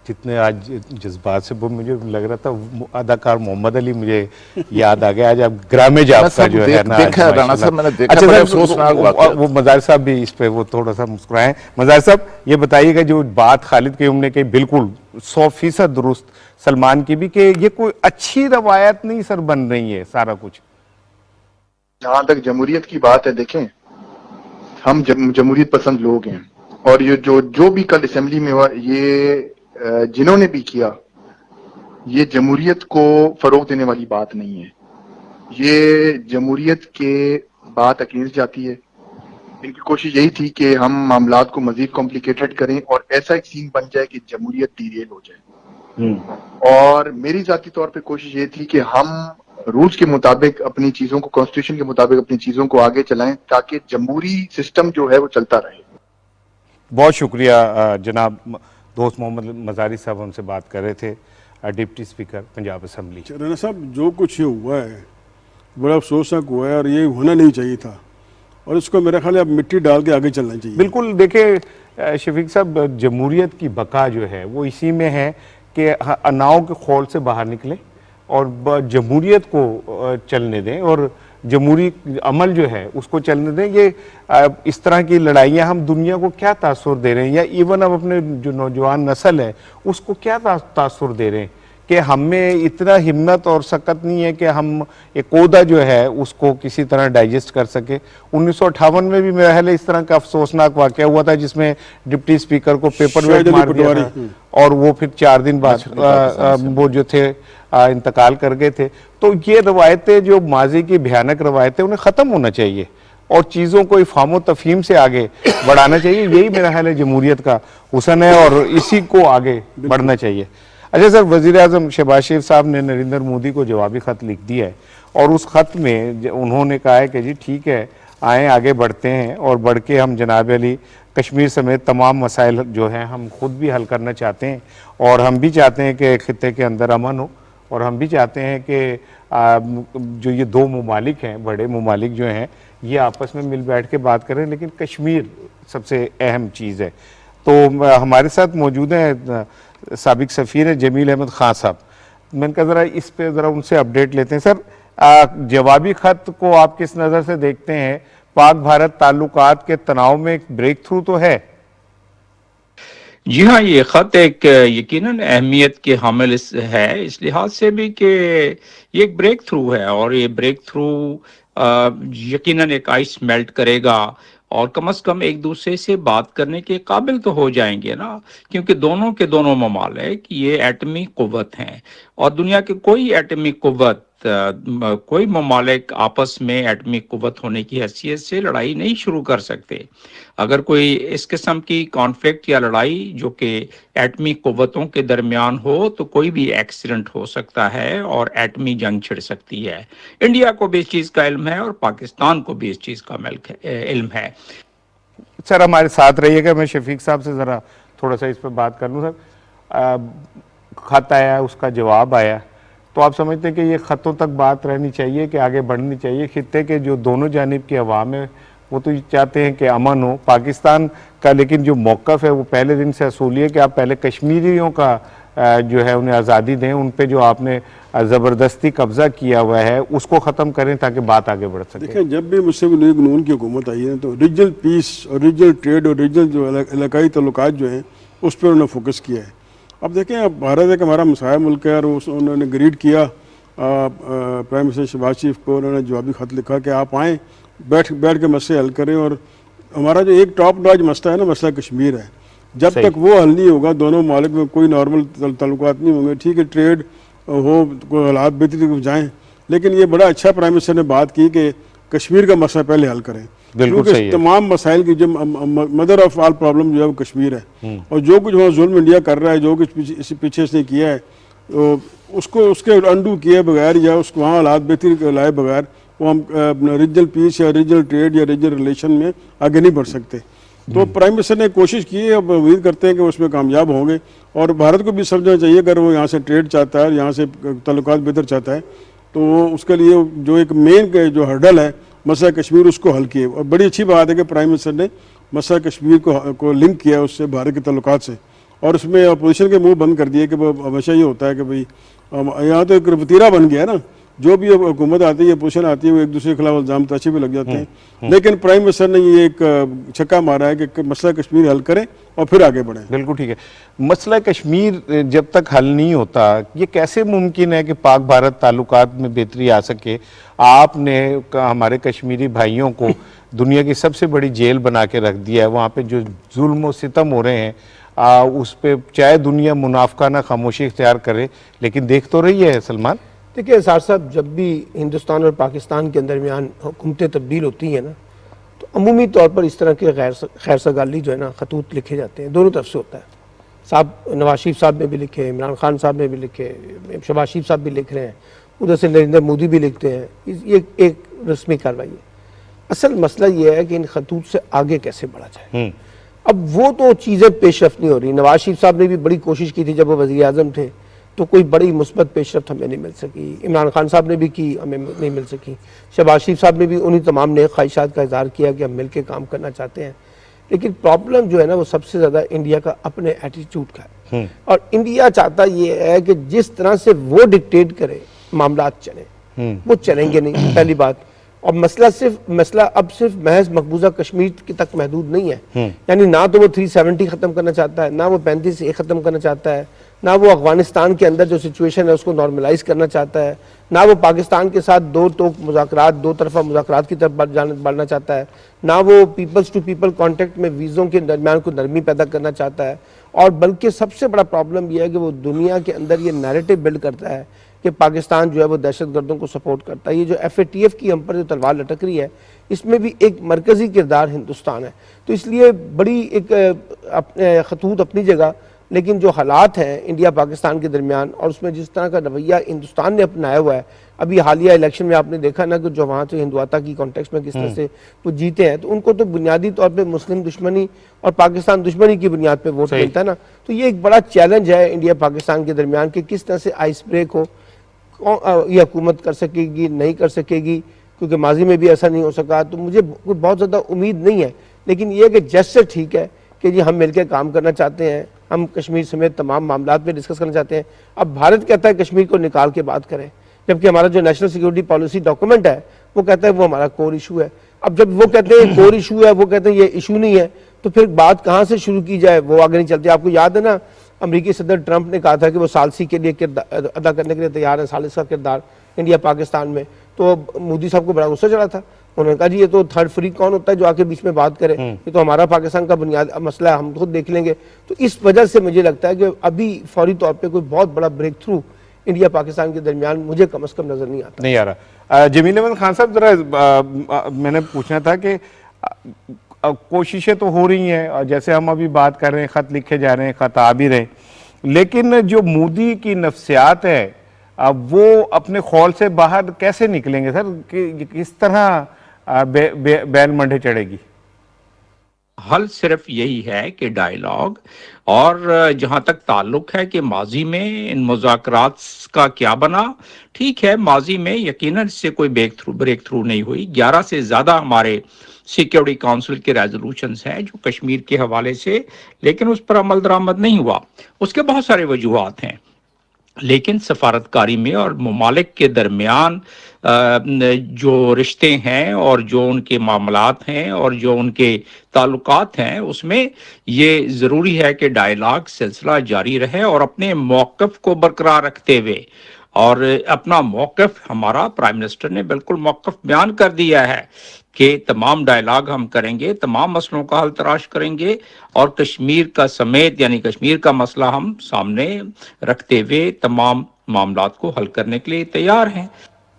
جتنے آج جذبات سے، وہ مجھے لگ رہا تھا اداکار محمد علی مجھے یاد آ گیا، آج اب گرامج آپ کا جو ہے نا، رانا صاحب میں نے دیکھا، اچھا بڑے افسوسناک واقعات۔ وہ مظاہر صاحب بھی اس پہ وہ تھوڑا سا مسکرائیں۔ مظاہر صاحب یہ بتائیے گا جو بات خالد قیوم نے کہی بالکل 100% درست، سلمان کی بھی، کہ یہ کوئی اچھی روایت نہیں سر بن رہی ہے سارا کچھ۔ جہاں تک جمہوریت کی بات ہے، دیکھیں ہم جمہوریت پسند لوگ ہیں، اور یہ جو بھی کل اسمبلی میں ہوا، یہ جنہوں نے بھی کیا، یہ جمہوریت کو فروغ دینے والی بات نہیں ہے، یہ جمہوریت کے بات اگینسٹ جاتی ہے۔ ان کی کوشش یہی تھی کہ ہم معاملات کو مزید کمپلیکیٹڈ کریں اور ایسا ایک سین بن جائے کہ جمہوریت ڈیریل ہو جائے، اور میری ذاتی طور پہ کوشش یہ تھی کہ ہم رولز کے مطابق اپنی چیزوں کو، کانسٹیٹیوشن کے مطابق اپنی چیزوں کو آگے چلائیں، تاکہ جمہوری سسٹم جو ہے وہ چلتا رہے۔ بہت شکریہ جناب دوست محمد مزاری صاحب ہم سے بات کر رہے تھے، deputy speaker Punjab assembly. Rana صاحب جو کچھ یہ ہوا ہے بڑا افسوسناک ہوا ہے، اور یہ ہونا نہیں چاہیے تھا، اور اس کو میرا خیال ہے اب مٹی ڈال کے آگے چلنا چاہیے۔ بالکل، دیکھیں شفیق صاحب، جمہوریت کی بقا جو ہے وہ اسی میں ہے کہ اناؤں کے خول سے باہر نکلیں اور جمہوریت کو چلنے دیں، اور جمہوری عمل جو ہے اس کو چلنے دیں۔ یہ اس طرح کی لڑائیاں ہم دنیا کو کیا تاثر دے رہے ہیں، یا ایون اب اپنے جو نوجوان نسل ہے اس کو کیا تاثر دے رہے ہیں کہ ہم میں اتنا ہمت اور سکت نہیں ہے کہ ہم ایک عہدہ جو ہے اس کو کسی طرح ڈائجسٹ کر سکے۔ 1958 میں بھی میرا خیال ہے اس طرح کا افسوسناک واقعہ ہوا تھا، جس میں ڈپٹی اسپیکر کو پیپر ویٹ مار دیا تھا، اور وہ پھر 4 دن بعد وہ جو تھے انتقال کر گئے تھے۔ تو یہ روایتیں جو ماضی کی بھیانک روایتیں، انہیں ختم ہونا چاہیے اور چیزوں کو افہام و تفہیم سے آگے بڑھانا چاہیے۔ یہی میرا خیال ہے جمہوریت کا حسن ہے، اور اسی کو آگے بڑھنا چاہیے۔ اچھا سر، وزیر اعظم شہباز شریف صاحب نے نریندر مودی کو جوابی خط لکھ دیا ہے، اور اس خط میں انہوں نے کہا ہے کہ جی ٹھیک ہے، آئیں آگے بڑھتے ہیں، اور بڑھ کے ہم جناب علی کشمیر سمیت تمام مسائل جو ہیں ہم خود بھی حل کرنا چاہتے ہیں، اور ہم بھی چاہتے ہیں کہ خطے کے اندر امن ہو، اور ہم بھی چاہتے ہیں کہ جو یہ 2 ممالک ہیں، بڑے ممالک جو ہیں، یہ آپس میں مل بیٹھ کے بات کریں، لیکن کشمیر سب سے اہم چیز ہے۔ تو ہمارے ساتھ موجود ہیں سابق سفیر جمیل احمد خان صاحب، میں نے کہا ذرا اس پہ ذرا ان سے اپڈیٹ لیتے ہیں۔ سر، جوابی خط کو آپ کس نظر سے دیکھتے ہیں؟ پاک بھارت تعلقات کے تناؤ میں ایک بریک تھرو تو ہے؟ جی ہاں، یہ خط ایک یقیناً اہمیت کے حامل ہے، اس لحاظ سے بھی کہ یہ ایک بریک تھرو ہے، اور یہ بریک تھرو یقیناً ایک آئس میلٹ کرے گا، اور کم از کم ایک دوسرے سے بات کرنے کے قابل تو ہو جائیں گے نا، کیونکہ دونوں کے دونوں ممالک یہ ایٹمی قوت ہیں، اور دنیا کے کوئی ایٹمی قوت، کوئی ممالک آپس میں ایٹمی قوت ہونے کی حیثیت سے لڑائی نہیں شروع کر سکتے۔ اگر کوئی اس قسم کی کانفلکٹ یا لڑائی جو کہ ایٹمی قوتوں کے درمیان ہو، تو کوئی بھی ایکسیڈنٹ ہو سکتا ہے اور ایٹمی جنگ چھڑ سکتی ہے۔ انڈیا کو بھی اس چیز کا علم ہے، اور پاکستان کو بھی اس چیز کا علم ہے۔ سر ہمارے ساتھ رہیے گا. میں شفیق صاحب سے ذرا تھوڑا سا اس پہ بات کر لوں. سر خط آیا, اس کا جواب آیا, تو آپ سمجھتے ہیں کہ یہ خطوں تک بات رہنی چاہیے کہ آگے بڑھنی چاہیے؟ خطے کے جو دونوں جانب کے عوام ہیں وہ تو چاہتے ہیں کہ امن ہو پاکستان کا, لیکن جو موقف ہے وہ پہلے دن سے اصولی ہے کہ آپ پہلے کشمیریوں کا جو ہے انہیں آزادی دیں, ان پہ جو آپ نے زبردستی قبضہ کیا ہوا ہے اس کو ختم کریں تاکہ بات آگے بڑھ سکے. دیکھیں, جب بھی مسلم لیگ نون کی حکومت آئی ہے تو ریجنل پیس اور ریجنل ٹریڈ اور ریجنل جو علاقائی تعلقات جو ہیں اس پر انہوں نے فوکس کیا ہے. اب دیکھیں, اب بھارت ایک ہمارا مسائل ملک ہے, اور انہوں نے گریڈ کیا پرائم منسٹر شہباز شریف کو, انہوں نے جوابی خط لکھا کہ آپ آئیں, بیٹھ کے مسئلے حل کریں. اور ہمارا جو ایک ٹاپ ناچ مسئلہ ہے نا, مسئلہ کشمیر ہے, جب تک وہ حل نہیں ہوگا, دونوں ممالک میں کوئی نارمل تعلقات نہیں ہوں گے. ٹھیک ہے, ٹریڈ ہو, کوئی حالات بہتری کو جائیں, لیکن یہ بڑا اچھا پرائم منسٹر نے بات کی کہ کشمیر کا مسئلہ پہلے حل کریں, کیونکہ تمام مسائل کی جو مدر آف آل پرابلم جو ہے وہ کشمیر ہے. اور جو کچھ وہاں ظلم انڈیا کر رہا ہے, جو کچھ پیچھے اس نے کیا ہے, اس کے انڈو کیے بغیر یا اس کو وہاں حالات بہتری لائے بغیر وہ ہم ریجنل پیس یا ریجنل ٹریڈ یا ریجنل ریلیشن میں آگے نہیں بڑھ سکتے. تو پرائم منسٹر نے کوشش کی ہے, اب امید کرتے ہیں کہ اس میں کامیاب ہوں گے. اور بھارت کو بھی سمجھنا چاہیے اگر وہ یہاں سے ٹریڈ چاہتا ہے, یہاں سے تعلقات بہتر چاہتا ہے, تو اس کے لیے جو ایک مین جو ہرڈل ہے مسئلہ کشمیر, اس کو حل کیے. اور بڑی اچھی بات ہے کہ پرائم منسٹر نے مسئلہ کشمیر کو لنک کیا اس سے, بھارت کے تعلقات سے, اور اس میں اپوزیشن کے منہ بند کر دیے کہ وہ ہمیشہ یہ ہوتا ہے کہ بھائی یہاں تو ایک وتیرہ بن گیا ہے نا, جو بھی حکومت آتی ہے, اپوزیشن آتی ہے, وہ ایک دوسرے کے خلاف الزام تراشی بھی لگ جاتے ہیں. لیکن پرائم منسٹر نے یہ ایک چھکا مارا ہے کہ مسئلہ کشمیر حل کریں اور پھر آگے بڑھیں. بالکل ٹھیک ہے. مسئلہ کشمیر جب تک حل نہیں ہوتا, یہ کیسے ممکن ہے کہ پاک بھارت تعلقات میں بہتری آ سکے؟ آپ نے ہمارے کشمیری بھائیوں کو دنیا کی سب سے بڑی جیل بنا کے رکھ دیا ہے, وہاں پہ جو ظلم و ستم ہو رہے ہیں اس پہ چاہے دنیا منافقانہ خاموشی اختیار کرے, لیکن دیکھ تو رہی ہے. سلمان دیکھیں سار صاحب, جب بھی ہندوستان اور پاکستان کے درمیان حکومتیں تبدیل ہوتی ہیں نا, تو عمومی طور پر اس طرح کے خیر سگالی جو ہے نا خطوط لکھے جاتے ہیں, دونوں طرف سے ہوتا ہے. صاحب نواز شریف صاحب نے بھی لکھے, عمران خان صاحب نے بھی لکھے, شہباز شریف صاحب بھی لکھ رہے ہیں, ادھر سے نریندر مودی بھی لکھتے ہیں. یہ ایک رسمی کارروائی ہے. اصل مسئلہ یہ ہے کہ ان خطوط سے آگے کیسے بڑھا جائے. اب وہ تو چیزیں پیش رفت نہیں ہو رہی. نواز شریف صاحب نے بھی بڑی کوشش کی تھی جب وہ وزیر اعظم تھے, تو کوئی بڑی مثبت پیش رفت ہمیں نہیں مل سکی. عمران خان صاحب نے بھی کی, ہمیں نہیں مل سکی. شہباز شریف صاحب نے بھی انہی تمام نیک خواہشات کا اظہار کیا کہ ہم مل کے کام کرنا چاہتے ہیں. لیکن پرابلم جو ہے نا وہ سب سے زیادہ انڈیا کا اپنے ایٹیٹیوڈ کا ہے. اور انڈیا چاہتا یہ ہے کہ جس طرح سے وہ ڈکٹیٹ کرے معاملات چلیں, وہ چلیں گے نہیں, پہلی بات. اور مسئلہ اب صرف محض مقبوضہ کشمیر تک محدود نہیں ہے. یعنی نہ تو وہ 370 ختم کرنا چاہتا ہے, نہ وہ 35A ختم کرنا چاہتا ہے, نہ وہ افغانستان کے اندر جو سچویشن ہے اس کو نارملائز کرنا چاہتا ہے, نہ وہ پاکستان کے ساتھ دو طرفہ مذاکرات کی طرف بڑھنا چاہتا ہے, نہ وہ پیپلز ٹو پیپل کانٹیکٹ میں ویزوں کے درمیان کو نرمی پیدا کرنا چاہتا ہے. اور بلکہ سب سے بڑا پرابلم یہ ہے کہ وہ دنیا کے اندر یہ نیریٹو بلڈ کرتا ہے کہ پاکستان جو ہے وہ دہشت گردوں کو سپورٹ کرتا ہے. یہ جو FATF کی ہم پر جو تلوار لٹک رہی ہے, اس میں بھی ایک مرکزی کردار ہندوستان ہے. تو اس لیے بڑی ایک خطوط اپنی جگہ, لیکن جو حالات ہیں انڈیا پاکستان کے درمیان اور اس میں جس طرح کا رویہ ہندوستان نے اپنایا ہوا ہے, ابھی حالیہ الیکشن میں آپ نے دیکھا نا کہ جو وہاں سے ہندوتا کی کانٹیکس میں کس طرح سے وہ جیتے ہیں, تو ان کو تو بنیادی طور پہ مسلم دشمنی اور پاکستان دشمنی کی بنیاد پہ ووٹ ملتا ہے نا. تو یہ ایک بڑا چیلنج ہے انڈیا پاکستان کے درمیان کہ کس طرح سے آئس بریک ہو. یہ حکومت کر سکے گی, نہیں کر سکے گی, کیونکہ ماضی میں بھی ایسا نہیں ہو سکا. تو مجھے بہت زیادہ امید نہیں ہے, لیکن یہ کہ جیسے ٹھیک ہے کہ جی ہم مل کے کام کرنا چاہتے ہیں, ہم کشمیر سمیت تمام معاملات پہ ڈسکس کرنا چاہتے ہیں. اب بھارت کہتا ہے کشمیر کو نکال کے بات کریں, جبکہ ہمارا جو نیشنل سیکورٹی پالیسی ڈاکومنٹ ہے وہ کہتا ہے وہ ہمارا کور ایشو ہے. اب جب وہ کہتے ہیں کور ایشو ہے, وہ کہتے ہیں یہ ایشو نہیں ہے, تو پھر بات کہاں سے شروع کی جائے, وہ آگے نہیں چلتی. آپ کو یاد ہے نا امریکی صدر ٹرمپ نے کہا تھا کہ وہ ثالثی کے لیے ادا کرنے کے لیے تیار ہے, ثالث کا کردار انڈیا پاکستان میں. تو مودی صاحب کو بڑا غصہ چڑھا تھا, انہوں نے کہا جی یہ تو تھرڈ فری کون ہوتا ہے جو آ کے بیچ میں بات کرے, یہ تو ہمارا پاکستان کا بنیاد مسئلہ ہے, ہم خود دیکھ لیں گے. تو اس وجہ سے مجھے لگتا ہے کہ ابھی فوری طور پہ کوئی بہت بڑا بریک تھرو انڈیا پاکستان کے درمیان مجھے کم از کم نظر نہیں آتا. نہیں آ رہا. جمیل احمد خان صاحب, ذرا میں نے پوچھنا تھا کہ کوششیں تو ہو رہی ہیں, اور جیسے ہم ابھی بات کر رہے ہیں, خط لکھے جا رہے ہیں, خط آ بھی رہے ہیں, لیکن جو مودی کی نفسیات ہے وہ اپنے خول سے باہر کیسے نکلیں گے سر؟ کس طرح بیل منڈے چڑھے گی؟ حل صرف یہی ہے کہ ڈائیلاگ، اور جہاں تک تعلق ہے کہ ماضی میں ان مذاکرات کا کیا بنا، ٹھیک ہے، ماضی میں یقیناً اس سے کوئی بریک تھرو نہیں ہوئی. 11 سے زیادہ ہمارے سیکیورٹی کونسل کے ریزولوشنز ہیں جو کشمیر کے حوالے سے، لیکن اس پر عمل درآمد نہیں ہوا. اس کے بہت سارے وجوہات ہیں، لیکن سفارتکاری میں اور ممالک کے درمیان جو رشتے ہیں اور جو ان کے معاملات ہیں اور جو ان کے تعلقات ہیں، اس میں یہ ضروری ہے کہ ڈائیلاگ سلسلہ جاری رہے اور اپنے موقف کو برقرار رکھتے ہوئے. اور اپنا موقف ہمارا پرائم منسٹر نے بالکل موقف بیان کر دیا ہے کہ تمام ڈائیلاگ ہم کریں گے، تمام مسئلوں کا حل تلاش کریں گے، اور کشمیر کا سمیت یعنی کشمیر کا مسئلہ ہم سامنے رکھتے ہوئے تمام معاملات کو حل کرنے کے لیے تیار ہیں.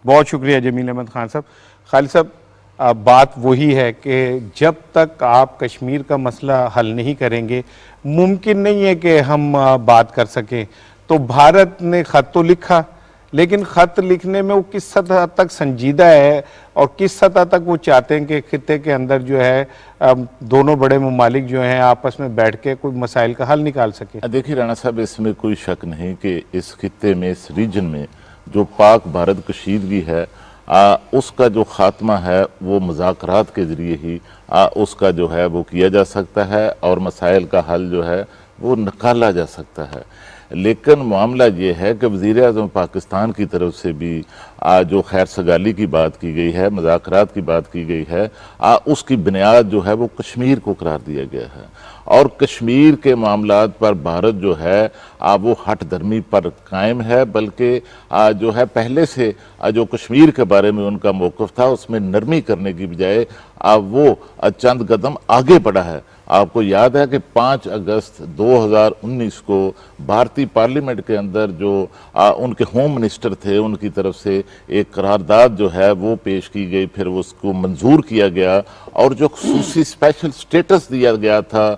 بہت شکریہ جمیل احمد خان صاحب. خالد صاحب، بات وہی ہے کہ جب تک آپ کشمیر کا مسئلہ حل نہیں کریں گے ممکن نہیں ہے کہ ہم بات کر سکیں. تو بھارت نے خط تو لکھا، لیکن خط لکھنے میں وہ کس سطح تک سنجیدہ ہے اور کس سطح تک وہ چاہتے ہیں کہ خطے کے اندر جو ہے دونوں بڑے ممالک جو ہیں آپس میں بیٹھ کے کوئی مسائل کا حل نکال سکیں؟ دیکھیے رانا صاحب، اس میں کوئی شک نہیں کہ اس خطے میں، اس ریجن میں جو پاک بھارت کشیدگی ہے، اس کا جو خاتمہ ہے وہ مذاکرات کے ذریعے ہی اس کا جو ہے وہ کیا جا سکتا ہے اور مسائل کا حل جو ہے وہ نکالا جا سکتا ہے. لیکن معاملہ یہ ہے کہ وزیر اعظم پاکستان کی طرف سے بھی جو خیر سگالی کی بات کی گئی ہے، مذاکرات کی بات کی گئی ہے، اس کی بنیاد جو ہے وہ کشمیر کو قرار دیا گیا ہے. اور کشمیر کے معاملات پر بھارت جو ہے وہ ہٹ دھرمی پر قائم ہے، بلکہ جو ہے پہلے سے جو کشمیر کے بارے میں ان کا موقف تھا اس میں نرمی کرنے کی بجائے وہ چند قدم آگے بڑھا ہے. آپ کو یاد ہے کہ 5 اگست 2019 کو بھارتی پارلیمنٹ کے اندر جو ان کے ہوم منسٹر تھے ان کی طرف سے ایک قرارداد جو ہے وہ پیش کی گئی، پھر اس کو منظور کیا گیا، اور جو خصوصی اسپیشل سٹیٹس دیا گیا تھا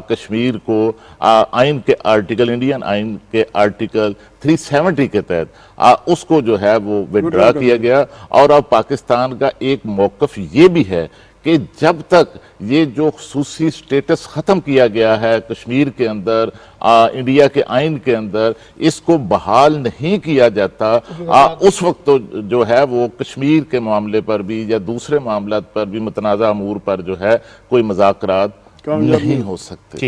کشمیر کو آئین کے آرٹیکل، انڈین آئین کے آرٹیکل 370 کے تحت اس کو جو ہے وہ وڈرا کیا گیا. اور اب پاکستان کا ایک موقف یہ بھی ہے کہ جب تک یہ جو خصوصی سٹیٹس ختم کیا گیا ہے کشمیر کے اندر، انڈیا کے آئین کے اندر، اس کو بحال نہیں کیا جاتا، اس وقت تو جو ہے وہ کشمیر کے معاملے پر بھی یا دوسرے معاملات پر بھی، متنازع امور پر جو ہے کوئی مذاکرات نہیں ہو سکتے.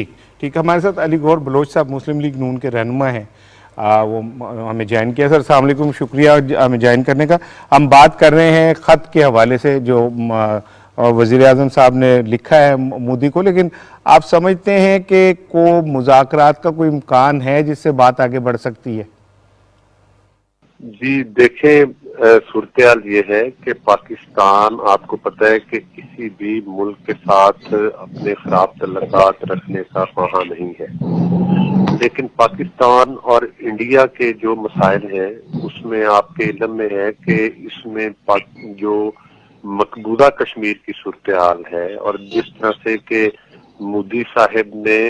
ٹھیک. ہمارے ساتھ علی گور بلوچ صاحب مسلم لیگ نون کے رہنما ہیں، وہ ہمیں جوائن کیا. سر السلام علیکم، شکریہ ہمیں جوائن کرنے کا. ہم بات کر رہے ہیں خط کے حوالے سے جو وزیر اعظم صاحب نے لکھا ہے مودی کو، لیکن آپ سمجھتے ہیں کہ مذاکرات کا کوئی امکان ہے جس سے بات آگے بڑھ سکتی ہے؟ جی دیکھیں، صورتحال یہ ہے کہ پاکستان، آپ کو پتہ ہے کہ کسی بھی ملک کے ساتھ اپنے خراب تعلقات رکھنے کا خواہاں نہیں ہے، لیکن پاکستان اور انڈیا کے جو مسائل ہیں اس میں آپ کے علم میں ہے کہ اس میں جو مقبوضہ کشمیر کی صورتحال ہے، اور جس طرح سے کہ مودی صاحب نے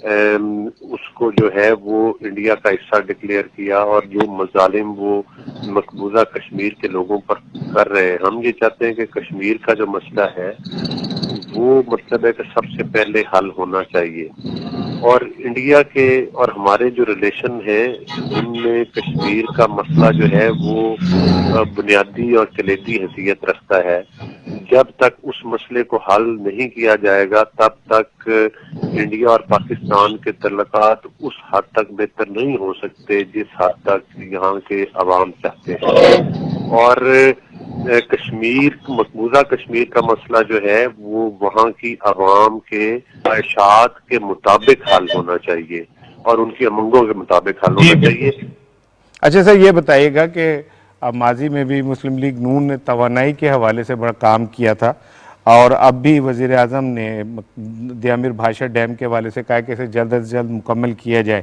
اس کو جو ہے وہ انڈیا کا حصہ ڈکلیئر کیا، اور جو مظالم وہ مقبوضہ کشمیر کے لوگوں پر کر رہے ہیں، ہم یہ چاہتے ہیں کہ کشمیر کا جو مسئلہ ہے وہ مطلب ہے کہ سب سے پہلے حل ہونا چاہیے. اور انڈیا کے اور ہمارے جو ریلیشن ہیں ان میں کشمیر کا مسئلہ جو ہے وہ بنیادی اور کلیدی حیثیت رکھتا ہے. جب تک اس مسئلے کو حل نہیں کیا جائے گا تب تک انڈیا اور پاکستان کے تعلقات اس حد تک بہتر نہیں ہو سکتے جس حد تک یہاں کے عوام چاہتے ہیں. اور کشمیر، مقبوضہ کشمیر کا مسئلہ جو ہے وہ وہاں کی عوام کے خواہشات کے مطابق حل ہونا چاہیے اور ان کی امنگوں کے مطابق حل ہونا چاہیے. اچھا سر، یہ بتائیے گا کہ ماضی میں بھی مسلم لیگ نون نے توانائی کے حوالے سے بڑا کام کیا تھا، اور اب بھی وزیر اعظم نے دیامیر بھاشا ڈیم کے حوالے سے کہا کہ اسے جلد از جلد مکمل کیا جائے.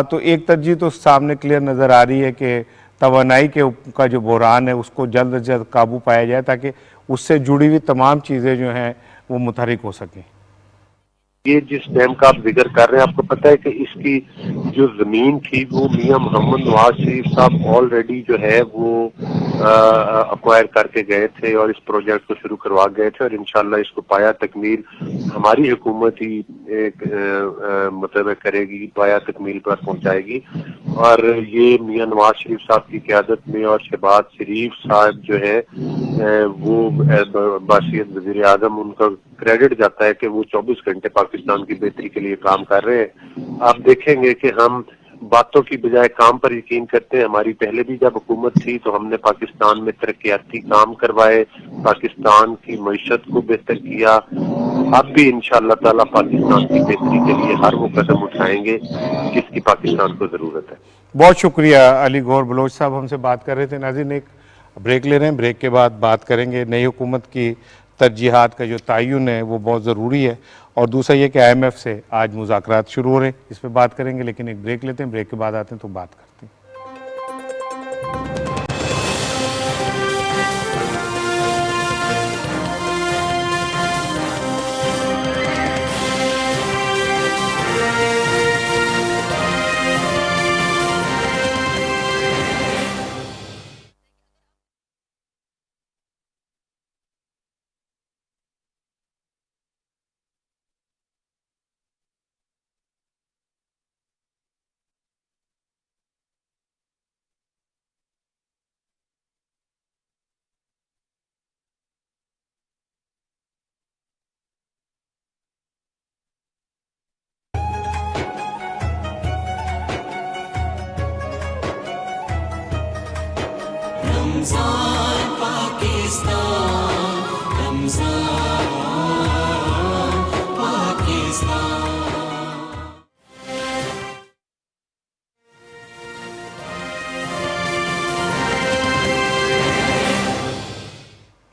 تو ایک ترجیح تو سامنے کلیئر نظر آ رہی ہے کہ توانائی کا جو بحران ہے اس کو جلد از جلد قابو پایا جائے تاکہ اس سے جڑی ہوئی تمام چیزیں جو ہیں وہ متحرک ہو سکیں. یہ جس ڈیم کا آپ ذکر کر رہے ہیں، آپ کو پتہ ہے کہ اس کی جو زمین تھی وہ میاں محمد نواز شریف صاحب آلریڈی جو ہے وہ اکوائر کر کے گئے تھے اور اس پروجیکٹ کو شروع کروا گئے تھے, اور انشاءاللہ اس کو پایا تکمیل ہماری حکومت ہی ایک مطلب کرے گی, پایا تکمیل پر پہنچائے گی. اور یہ میاں نواز شریف صاحب کی قیادت میں اور شہباز شریف صاحب جو ہے وہ بحیثیت وزیر اعظم ان کا کریڈٹ جاتا ہے کہ وہ 24 گھنٹے پاکستان کی بہتری کے لیے کام کر رہے ہیں. آپ دیکھیں گے کہ ہم باتوں کی بجائے کام پر یقین کرتے ہیں. ہماری پہلے بھی جب حکومت تھی تو ہم نے پاکستان میں ترقیاتی کام کروائے, پاکستان کی معیشت کو بہتر کیا. اب بھی انشاءاللہ تعالی پاکستان کی بہتری کے لیے ہر وہ قدم اٹھائیں گے جس کی پاکستان کو ضرورت ہے. بہت شکریہ علی گور بلوچ صاحب ہم سے بات کر رہے تھے. ناظرین ایک بریک لے رہے ہیں, بریک کے بعد بات کریں گے. نئی حکومت کی ترجیحات کا جو تعین ہے وہ بہت ضروری ہے, اور دوسرا یہ کہ IMF سے آج مذاکرات شروع ہو رہے ہیں, اس پہ بات کریں گے. لیکن ایک بریک لیتے ہیں, بریک کے بعد آتے ہیں تو بات کرتے ہیں.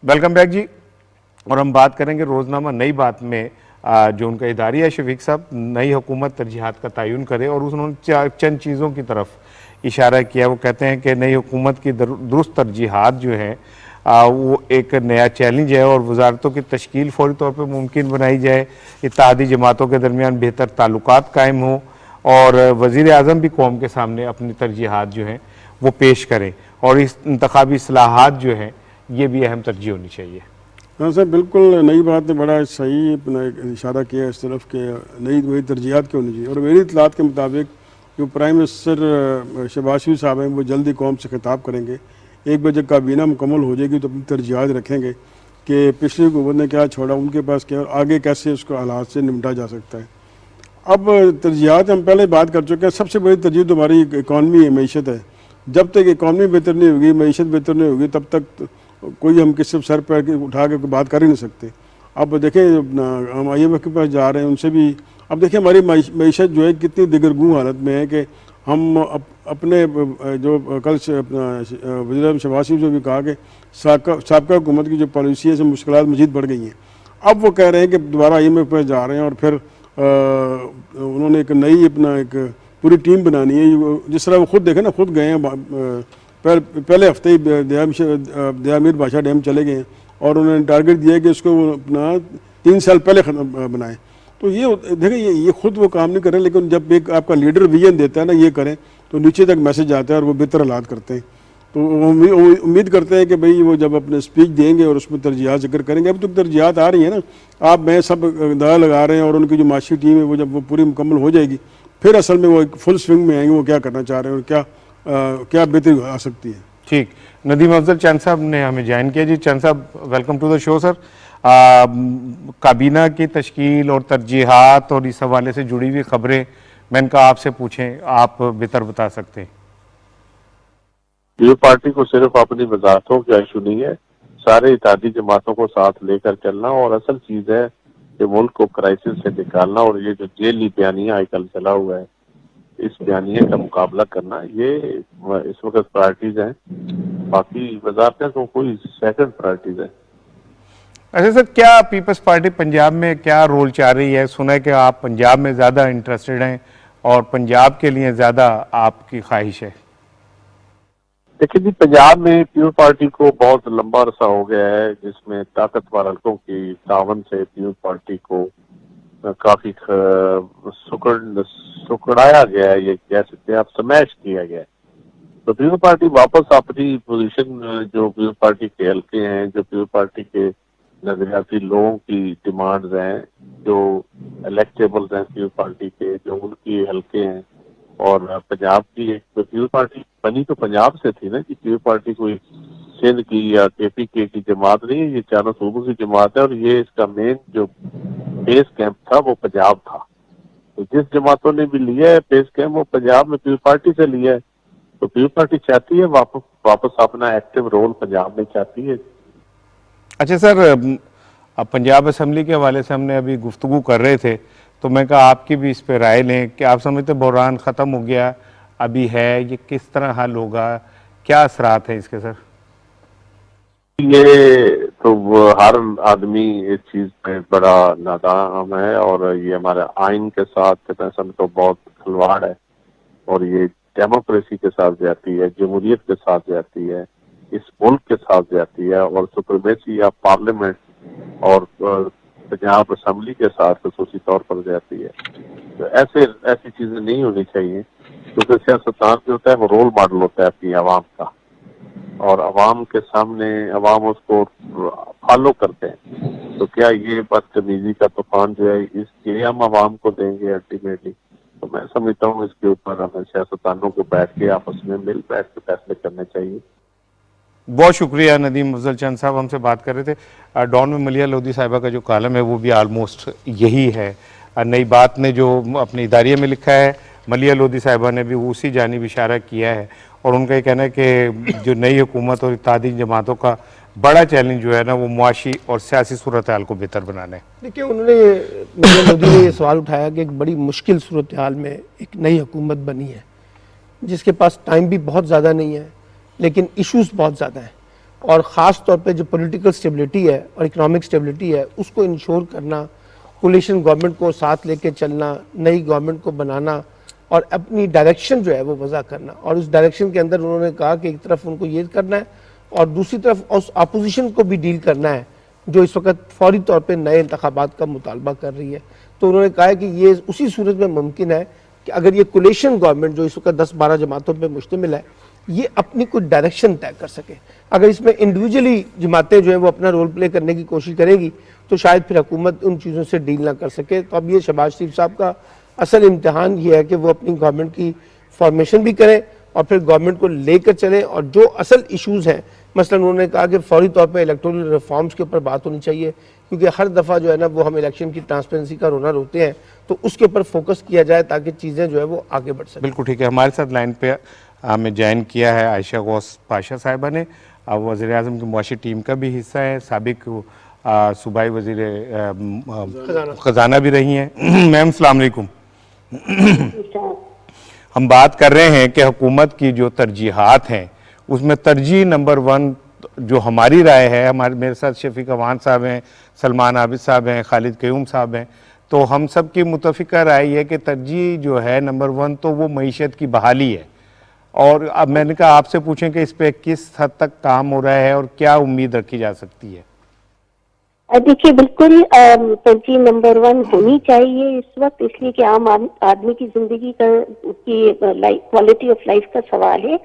ویلکم بیک جی. اور ہم بات کریں گے روزنامہ نئی بات میں جو ان کا اداری ہے شفیق صاحب, نئی حکومت ترجیحات کا تعین کرے, اور انہوں نے چند چیزوں کی طرف اشارہ کیا. وہ کہتے ہیں کہ نئی حکومت کی درست ترجیحات جو ہے وہ ایک نیا چیلنج ہے, اور وزارتوں کی تشکیل فوری طور پہ ممکن بنائی جائے, اتحادی جماعتوں کے درمیان بہتر تعلقات قائم ہوں, اور وزیر اعظم بھی قوم کے سامنے اپنی ترجیحات جو ہیں وہ پیش کریں, اور اس انتخابی اصلاحات جو ہیں یہ بھی اہم ترجیح ہونی چاہیے. ہاں سر, بالکل نئی بات نے بڑا صحیح اپنا اشارہ کیا اس طرف کہ نئی ترجیحات کی ہونی چاہیے. اور میری اطلاعات کے مطابق جو پرائم منسٹر شہباز شریف صاحب ہیں وہ جلدی قوم سے خطاب کریں گے. 1 بجے کابینہ مکمل ہو جائے گی تو اپنی ترجیحات رکھیں گے کہ پچھلی حکومت نے کیا چھوڑا, ان کے پاس کیا, اور آگے کیسے اس کو حالات سے نمٹا جا سکتا ہے. اب ترجیحات ہم پہلے بات کر چکے ہیں. سب سے بڑی ترجیح تو ہماری اکانومی ہے, معیشت ہے. جب تک اکانومی بہتر نہیں ہوگی, معیشت بہتر نہیں ہوگی, تب تک کوئی ہم کسی سر پہ اٹھا کے بات کر ہی نہیں سکتے. اب دیکھیں ہم IMF کے پاس جا رہے ہیں, ان سے بھی اب دیکھیں ہماری معیشت جو ہے کتنی دگرگوں حالت میں ہے کہ ہم اپنے جو کل وزیر اعظم شہباز شریف سے بھی کہا کہ سابقہ حکومت کی جو پالیسی ہے سے مشکلات مزید بڑھ گئی ہیں. اب وہ کہہ رہے ہیں کہ دوبارہ IMF پہ جا رہے ہیں, اور پھر انہوں نے ایک نئی اپنا ایک پوری ٹیم بنانی ہے. جس طرح وہ خود دیکھیں نا, خود گئے ہیں پہلے ہفتے ہی دیا میر بادشاہ ڈیم چلے گئے ہیں, اور انہوں نے ٹارگیٹ دیا کہ اس کو اپنا 3 سال پہلے بنائیں. تو یہ دیکھیں یہ خود وہ کام نہیں کر رہے, لیکن جب ایک آپ کا لیڈر ویژن دیتا ہے نا یہ کریں تو نیچے تک میسج آتا ہے اور وہ بہتر حالات کرتے ہیں. تو امید کرتے ہیں کہ بھئی وہ جب اپنے اسپیچ دیں گے اور اس میں ترجیحات ذکر کریں گے. اب تو ترجیحات آ رہی ہیں نا, آپ میں سب اندازہ لگا رہے ہیں, اور ان کی جو معاشی ٹیم ہے وہ جب وہ پوری مکمل ہو جائے گی پھر اصل میں وہ ایک فل سوئنگ میں آئیں گے, وہ کیا کرنا چاہ رہے ہیں اور کیا بہتری آ سکتی ہے. ٹھیک, ندیم افضل چند صاحب نے ہمیں جوائن کیا. جی چند صاحب ویلکم ٹو دا شو. سر, کابینہ کی تشکیل اور ترجیحات اور اس حوالے سے جڑی ہوئی خبریں میں نے کہا آپ سے پوچھیں, آپ بہتر بتا سکتے ہیں. پیپلز پارٹی کو صرف اپنی وزارتوں کا ایشو نہیں ہے, سارے اتحادی جماعتوں کو ساتھ لے کر چلنا, اور اصل چیز ہے کہ ملک کو کرائسس سے نکالنا. اور یہ جو جیلی بیانیہ آج کل چلا ہوا ہے, اس بیانیے کا مقابلہ کرنا, یہ اس وقت پرائرٹیز ہیں. باقی وزارتیں تو کوئی سیکنڈ پرائرٹیز ہیں. اچھا سر, کیا پیپلز پارٹی پنجاب میں کیا رول چاہ رہی ہے؟ سنا ہے کہ آپ پنجاب میں زیادہ انٹرسٹڈ ہیں اور پنجاب کے لیے زیادہ آپ کی خواہش ہے. دیکھیں جی, پنجاب میں پیپلز پارٹی کو بہت لمبا عرصہ ہو گیا ہے, جس میں طاقتور حلقوں کی تعاون سے پیپلز پارٹی کو کافی سکڑایا گیا ہے, یہ کہہ سکتے ہیں آپ, سمیش کیا گیا ہے. تو پیپل پارٹی واپس اپنی پوزیشن جو پیپل پارٹی کے حلقے ہیں, جو پیپل پارٹی کے نظریاتی لوگوں کی ڈیمانڈز ہیں, جو الیکٹیبلز ہیں پیپل پارٹی کے, جو ان کی حلقے ہیں, اور پنجاب کی ایک پیپل پارٹی بنی تو پنجاب سے تھی نا, کہ پیپل پارٹی کوئی سندھ کی یا کے پی کے کی جماعت نہیں ہے, یہ چاروں صوبوں کی جماعت ہے, اور یہ اس کا مین جو بیس کیمپ تھا وہ پنجاب تھا. تو جس جماعتوں نے بھی لیا ہے بیس کیمپ وہ پنجاب میں پیپل پارٹی سے لیا ہے, تو پیپل پارٹی چاہتی ہے واپس اپنا ایکٹیو رول پنجاب میں چاہتی ہے. اچھا سر, اب پنجاب اسمبلی کے حوالے سے ہم نے ابھی گفتگو کر رہے تھے, تو میں کہا آپ کی بھی اس پہ رائے لیں کہ آپ سمجھتے بحران ختم ہو گیا, ابھی ہے, یہ کس طرح حل ہوگا, کیا اثرات ہیں اس کے سر؟ یہ تو ہر آدمی اس چیز میں بڑا نادان ہے, اور یہ ہمارے آئین کے ساتھ تو بہت کھلواڑ ہے, اور یہ ڈیموکریسی کے ساتھ جاتی ہے, جمہوریت کے ساتھ جاتی ہے, اس ملک کے ساتھ جاتی ہے, اور سپریمیسی آف پارلیمنٹ اور پنجاب اسمبلی کے ساتھ خصوصی طور پر جاتی ہے. تو ایسی چیزیں نہیں ہونی چاہیے, کیونکہ سیاستدان جو ہوتا ہے وہ رول ماڈل ہوتا ہے اپنی عوام کا, اور عوام کے سامنے عوام اس کو فالو کرتے ہیں. تو کیا یہ بدتمیزی کا طوفان جو ہے اس کے ہم عوام کو دیں گے الٹیمیٹلی؟ تو میں سمجھتا ہوں اس کے اوپر ہمیں سیاستدانوں کو بیٹھ کے آپس میں مل بیٹھ کے فیصلے کرنے چاہیے. بہت شکریہ ندیم افضل چند صاحب, ہم سے بات کر رہے تھے. ڈان میں ملیحہ لودھی صاحبہ کا جو کالم ہے وہ بھی آلموسٹ یہی ہے. نئی بات نے جو اپنے اداریے میں لکھا ہے, ملیحہ لودھی صاحبہ نے بھی اسی جانب اشارہ کیا ہے, اور ان کا یہ کہنا ہے کہ جو نئی حکومت اور اتحادی جماعتوں کا بڑا چیلنج جو ہے نا وہ معاشی اور سیاسی صورتحال کو بہتر بنانا ہے. دیکھیں, انہوں نے ملیحہ لودھی نے یہ سوال اٹھایا کہ ایک بڑی مشکل صورتحال میں ایک نئی حکومت بنی ہے جس کے پاس ٹائم بھی بہت زیادہ نہیں ہے, لیکن ایشوز بہت زیادہ ہیں, اور خاص طور پہ جو پولیٹیکل سٹیبلٹی ہے اور اکنامک سٹیبلٹی ہے اس کو انشور کرنا, کولیشن گورنمنٹ کو ساتھ لے کے چلنا, نئی گورنمنٹ کو بنانا, اور اپنی ڈائریکشن جو ہے وہ وضع کرنا. اور اس ڈائریکشن کے اندر انہوں نے کہا کہ ایک طرف ان کو یہ کرنا ہے اور دوسری طرف اس اپوزیشن کو بھی ڈیل کرنا ہے جو اس وقت فوری طور پہ نئے انتخابات کا مطالبہ کر رہی ہے. تو انہوں نے کہا ہے کہ یہ اسی صورت میں ممکن ہے کہ اگر یہ کولیشن گورنمنٹ جو اس وقت 10-12 جماعتوں پہ مشتمل ہے یہ اپنی کوئی ڈائریکشن طے کر سکے. اگر اس میں انڈیویجولی جماعتیں جو ہیں وہ اپنا رول پلے کرنے کی کوشش کرے گی تو شاید پھر حکومت ان چیزوں سے ڈیل نہ کر سکے. تو اب یہ شہباز شریف صاحب کا اصل امتحان یہ ہے کہ وہ اپنی گورنمنٹ کی فارمیشن بھی کریں اور پھر گورنمنٹ کو لے کر چلیں, اور جو اصل ایشوز ہیں, مثلا انہوں نے کہا کہ فوری طور پہ الیکٹورل ریفارمز کے اوپر بات ہونی چاہیے, کیونکہ ہر دفعہ جو ہے نا وہ ہم الیکشن کی ٹرانسپیرنسی کا رونر ہوتے ہیں, تو اس کے اوپر فوکس کیا جائے تاکہ چیزیں جو ہے وہ آگے بڑھ سکیں. بالکل ٹھیک ہے. ہمارے ساتھ لائن پہ ہمیں جوائن کیا ہے عائشہ غوث پاشا صاحبہ نے, وزیر اعظم کی معاشی ٹیم کا بھی حصہ ہے, سابق صوبائی وزیر خزانہ بھی رہی ہیں. میم السلام علیکم. ہم بات کر رہے ہیں کہ حکومت کی جو ترجیحات ہیں اس میں ترجیح نمبر 1 جو ہماری رائے ہے, میرے ساتھ شفیق اوان صاحب ہیں, سلمان عابد صاحب ہیں, خالد قیوم صاحب ہیں, تو ہم سب کی متفقہ رائے یہ ہے کہ ترجیح جو ہے نمبر 1 تو وہ معیشت کی بحالی ہے. اور اب میں نے کہا آپ سے پوچھیں کہ اس پہ کس حد تک کام ہو رہا ہے اور کیا امید رکھی جا سکتی ہے؟ دیکھیے, بالکل ترجیح نمبر 1 ہونی چاہیے اس وقت, اس لیے کہ عام آدمی کی زندگی کا کی کوالٹی آف لائف کا سوال ہے.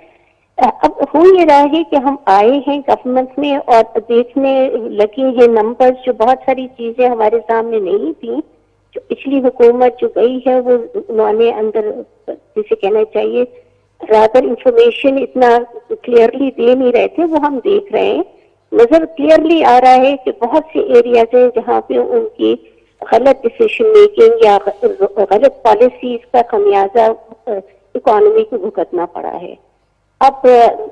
اب ہو یہ رہا ہے کہ ہم آئے ہیں گورنمنٹ میں اور دیکھنے لگے ہیں نمبر, جو بہت ساری چیزیں ہمارے سامنے نہیں تھیں. جو پچھلی حکومت جو گئی ہے وہ انہوں نے اندر جسے کہنا چاہیے رادر انفارمیشن اتنا کلیئرلی دے نہیں رہے تھے, وہ ہم دیکھ رہے ہیں. نظر کلیئرلی آ رہا ہے کہ بہت سے ایریاز ہیں جہاں پہ ان کی غلط ڈیسیشن میکنگ یا غلط پالیسیز کا خمیازہ اکانومی کو بھگتنا پڑا ہے. اب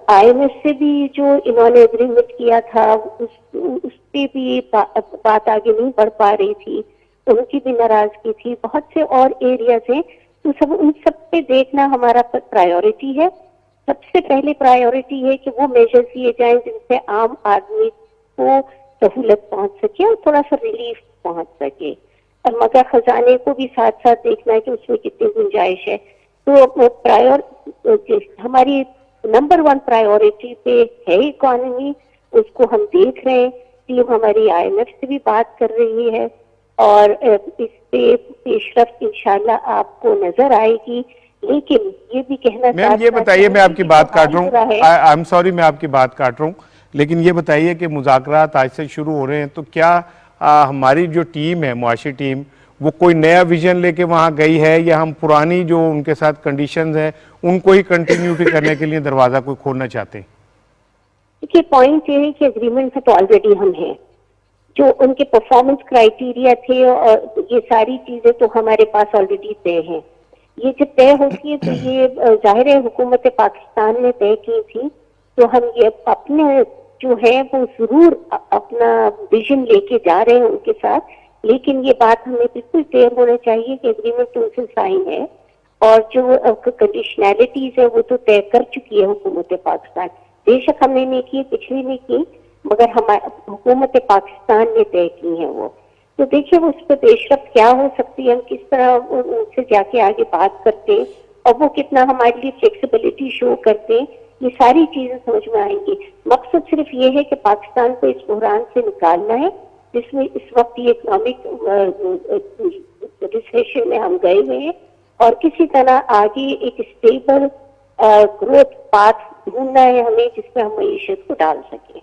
آئی ایم ایف سے بھی جو انہوں نے اگریمنٹ کیا تھا اس پہ بھی بات آگے نہیں بڑھ پا رہی تھی, ان کی بھی ناراضگی تھی. بہت سے اور ایریاز ہیں, تو ان سب پہ دیکھنا ہمارا پرائیورٹی ہے. سب سے پہلے پرائیورٹی ہے کہ وہ میجرز لیے جائیں جن سے عام آدمی کو سہولت پہنچ سکے اور تھوڑا سا ریلیف پہنچ سکے, اور مگر خزانے کو بھی ساتھ ساتھ دیکھنا ہے کہ اس میں کتنی گنجائش ہے. تو ہماری نمبر 1 پرائیورٹی پہ ہے اکانومی, اس کو ہم دیکھ رہے ہیں. ٹیم ہماری آئی ایم ایف سے بھی بات کر رہی ہے اور اس پہ پیش رفت انشاءاللہ آپ کو نظر آئے گی. لیکن یہ بھی کہنا میم یہ بتائیے، میں آپ کی بات کاٹ رہا ہوں، آئی ایم سوری میں آپ کی بات کاٹ رہا ہوں، لیکن یہ بتائیے کہ مذاکرات آج سے شروع ہو رہے ہیں، تو کیا ہماری جو ٹیم ہے، معاشی ٹیم، وہ کوئی نیا ویژن لے کے وہاں گئی ہے، یا ہم پرانی جو ان کے ساتھ کنڈیشنز ہیں ان کو ہی کنٹینیوٹی کرنے کے لیے دروازہ کوئی کھولنا چاہتے ہیں؟ دیکھیے پوائنٹ یہ ہے کہ اگریمنٹ میں تو آلریڈی ہم ہیں، جو ان کے پرفارمنس کرائیٹیریا تھے اور یہ ساری چیزیں تو ہمارے پاس آلریڈی طے ہیں. یہ جب طے ہوتی ہے تو یہ ظاہر ہے حکومت پاکستان نے طے کی تھی، تو ہم یہ اپنے جو ہے وہ ضرور اپنا ویژن لے کے جا رہے ہیں ان کے ساتھ، لیکن یہ بات ہمیں بالکل طے ہونا چاہیے کہ اگریمنٹ ان سے سائن ہے، اور جو کنڈیشنالٹیز ہے وہ تو طے کر چکی ہے حکومت پاکستان. بے شک ہم نے نہیں کی، پچھلی نہیں کی، مگر ہماری حکومت پاکستان نے طے کی ہیں وہ. تو دیکھیے وہ اس پہ پیش رفت کیا ہو سکتی ہے، ہم کس طرح ان سے جا کے آگے بات کرتے ہیں اور وہ کتنا ہمارے لیے فلیکسیبلٹی شو کرتے ہیں، یہ ساری چیزیں سمجھ میں آئیں گی. مقصد صرف یہ ہے کہ پاکستان کو اس بحران سے نکالنا ہے جس میں اس وقت یہ اکنامک ریسیشن میں ہم گئے ہوئے ہیں، اور کسی طرح آگے ایک اسٹیبل گروتھ پاتھ ڈھونڈنا ہے ہمیں جس میں ہم معیشت کو ڈال سکیں.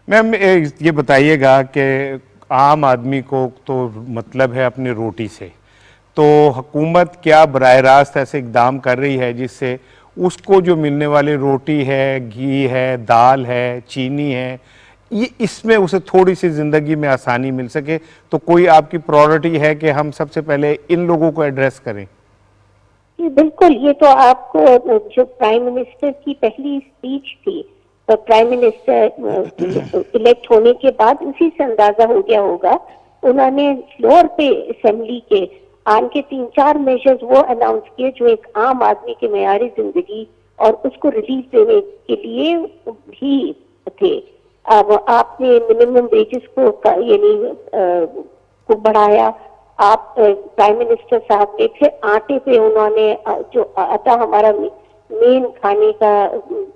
میم یہ بتائیے گا کہ عام آدمی کو تو مطلب ہے اپنی روٹی سے، تو حکومت کیا براہ راست ایسے اقدام کر رہی ہے جس سے اس کو جو ملنے والی روٹی ہے، گھی ہے، دال ہے، چینی ہے، یہ اس میں اسے تھوڑی سی زندگی میں آسانی مل سکے؟ تو کوئی آپ کی پرائورٹی ہے کہ ہم سب سے پہلے ان لوگوں کو ایڈریس کریں؟ بالکل، یہ تو آپ کو جو پرائم منسٹر کی پہلی اسپیچ تھی، پرائم منسٹر الیکٹ ہونے کے بعد اسی سے اندازہ ہو گیا ہوگا. انہوں نے فلور پہ اسمبلی کے آن کے 3-4 میجرز وہ اناؤنس کیے جو ایک عام آدمی کے معیاری زندگی اور اس کو ریلیف دینے کے لیے بھی تھے. اب آپ نے منیمم ویجز کو یعنی کو بڑھایا، آپ پرائم منسٹر صاحب نے پھر آٹے پہ انہوں نے جو آٹا ہمارا مین کھانے کا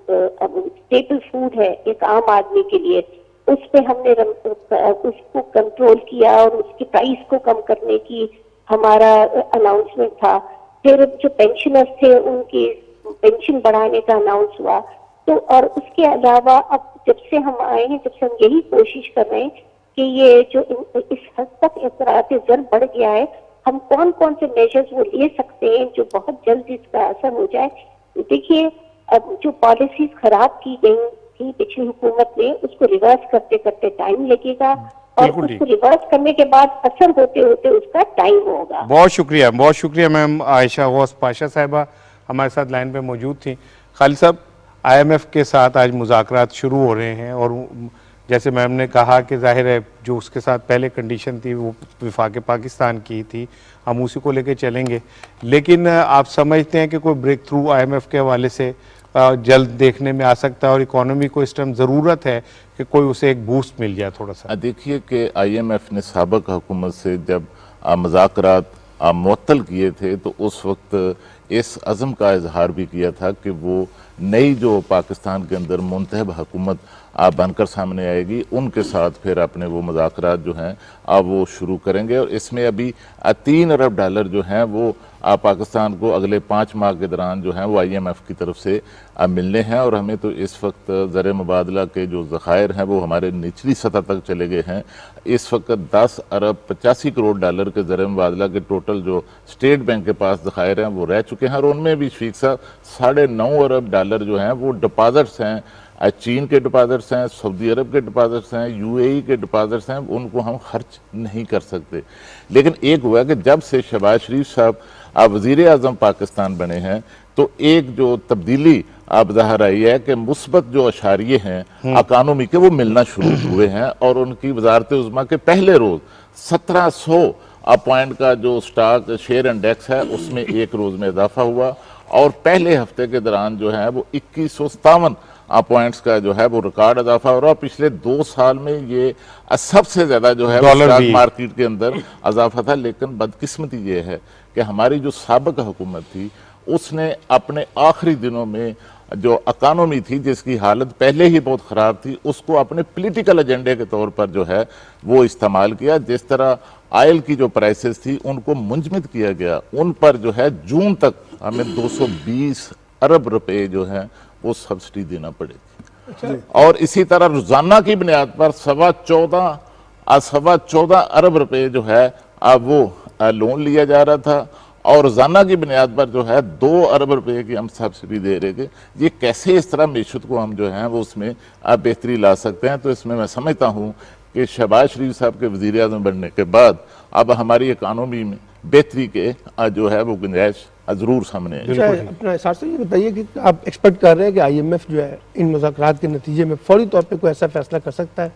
اسٹیپل فوڈ ہے ایک عام آدمی کے لیے، اس پہ ہم نے اس کو کنٹرول کیا اور اس کی پرائس کو کم کرنے کی ہمارا اناؤنسمنٹ تھا. پھر جو پینشنرز تھے ان کی پینشن بڑھانے کا اناؤنس ہوا. تو اور اس کے علاوہ اب جب سے ہم آئے ہیں، جب سے ہم یہی کوشش کر رہے ہیں کہ یہ جو اس حد تک اثرات زر بڑھ گیا ہے، ہم کون کون سے میجرز وہ لے سکتے ہیں جو بہت جلد اس کا اثر ہو جائے. دیکھیے اب جو پالیسیز خراب کی گئی تھی پچھلی حکومت نے، اس کو ریورس کرتے کرتے ٹائم لگے گا، اور اس کو ریورس کرنے کے بعد اثر ہوتے ہوتے اس کا ٹائم ہوگا. بہت شکریہ میم. عائشہ غوث پاشا صاحبہ ہمارے ساتھ لائن پہ موجود تھیں. خالد صاحب، آئی ایم ایف کے ساتھ آج مذاکرات شروع ہو رہے ہیں، اور جیسے میم نے کہا کہ ظاہر ہے جو اس کے ساتھ پہلے کنڈیشن تھی وہ وفاق پاکستان کی تھی، ہم اسی کو لے کے چلیں گے، لیکن آپ سمجھتے ہیں کہ کوئی breakthrough I M F کے حوالے سے جلد دیکھنے میں آ سکتا ہے، اور اکانومی کو اس ٹائم ضرورت ہے کہ کوئی اسے ایک بوسٹ مل جائے تھوڑا سا؟ دیکھیے کہ آئی ایم ایف نے سابق حکومت سے جب مذاکرات معطل کیے تھے تو اس وقت اس عزم کا اظہار بھی کیا تھا کہ وہ نئی جو پاکستان کے اندر منتخب حکومت بن کر سامنے آئے گی ان کے ساتھ پھر اپنے وہ مذاکرات جو ہیں وہ شروع کریں گے. اور اس میں ابھی $3 ارب جو ہیں وہ پاکستان کو اگلے 5 ماہ کے دوران جو ہیں وہ آئی ایم ایف کی طرف سے ملنے ہیں. اور ہمیں تو اس وقت زر مبادلہ کے جو ذخائر ہیں وہ ہمارے نچلی سطح تک چلے گئے ہیں. اس وقت $10 ارب 85 کروڑ کے زر مبادلہ کے ٹوٹل جو اسٹیٹ بینک کے پاس ذخائر ہیں وہ رہ چکے ہیں، اور ان میں بھی شفیق صاحب $9.5 ارب جو ہیں وہ ڈپازٹس ہیں، چین کے ڈپازٹس ہیں، سعودی عرب کے ڈپازٹس ہیں، یو اے ای کے ڈپازٹس ہیں، ان کو ہم خرچ نہیں کر سکتے. لیکن ایک ہوا کہ جب سے شہباز شریف صاحب وزیر اعظم پاکستان بنے ہیں تو ایک جو تبدیلی ظاہر آئی ہے کہ مثبت جو اشاریے ہیں اکانومی کے وہ ملنا شروع ہوئے ہیں، اور ان کی وزارت عظمیٰ کے پہلے روز 1700 پوائنٹ کا جو سٹاک شیئر انڈیکس ہے اس میں ایک روز میں اضافہ ہوا، اور پہلے ہفتے کے دوران جو ہے وہ 2157 پوائنٹس کا جو ہے وہ ریکارڈ اضافہ ہو رہا ہے. پچھلے 2 سال میں یہ سب سے زیادہ جو ہے وہ اسٹاک مارکیٹ کے اندر اضافہ تھا. لیکن بدقسمتی یہ ہے کہ ہماری جو سابق حکومت تھی اس نے اپنے آخری دنوں میں جو اکانومی تھی جس کی حالت پہلے ہی بہت خراب تھی، اس کو اپنے پولیٹیکل ایجنڈے کے طور پر جو ہے وہ استعمال کیا. جس طرح آئل کی جو پرائسز تھی ان کو منجمد کیا گیا، ان پر جو ہے جون تک ہمیں 220 ارب روپے جو ہیں وہ سبسڈی دینا پڑے گی. اور اسی طرح روزانہ کی بنیاد پر 14.25 ارب روپے جو ہے وہ لون لیا جا رہا تھا، اور روزانہ کی بنیاد پر جو ہے 2 ارب روپے کی ہم سبسڈی دے رہے تھے. یہ کیسے اس طرح معیشت کو ہم جو ہیں وہ اس میں بہتری لا سکتے ہیں؟ تو اس میں سمجھتا ہوں کہ شہباز شریف صاحب کے وزیر اعظم بننے کے بعد اب ہماری اکانومی میں بہتری کے جو ہے وہ گنجائش ضرور سامنے ہے. اپنا احساس سے یہ بتائیے کہ آپ ایکسپیکٹ کر رہے ہیں کہ آئی ایم ایف جو ہے ان مذاکرات کے نتیجے میں فوری طور پہ کوئی ایسا فیصلہ کر سکتا ہے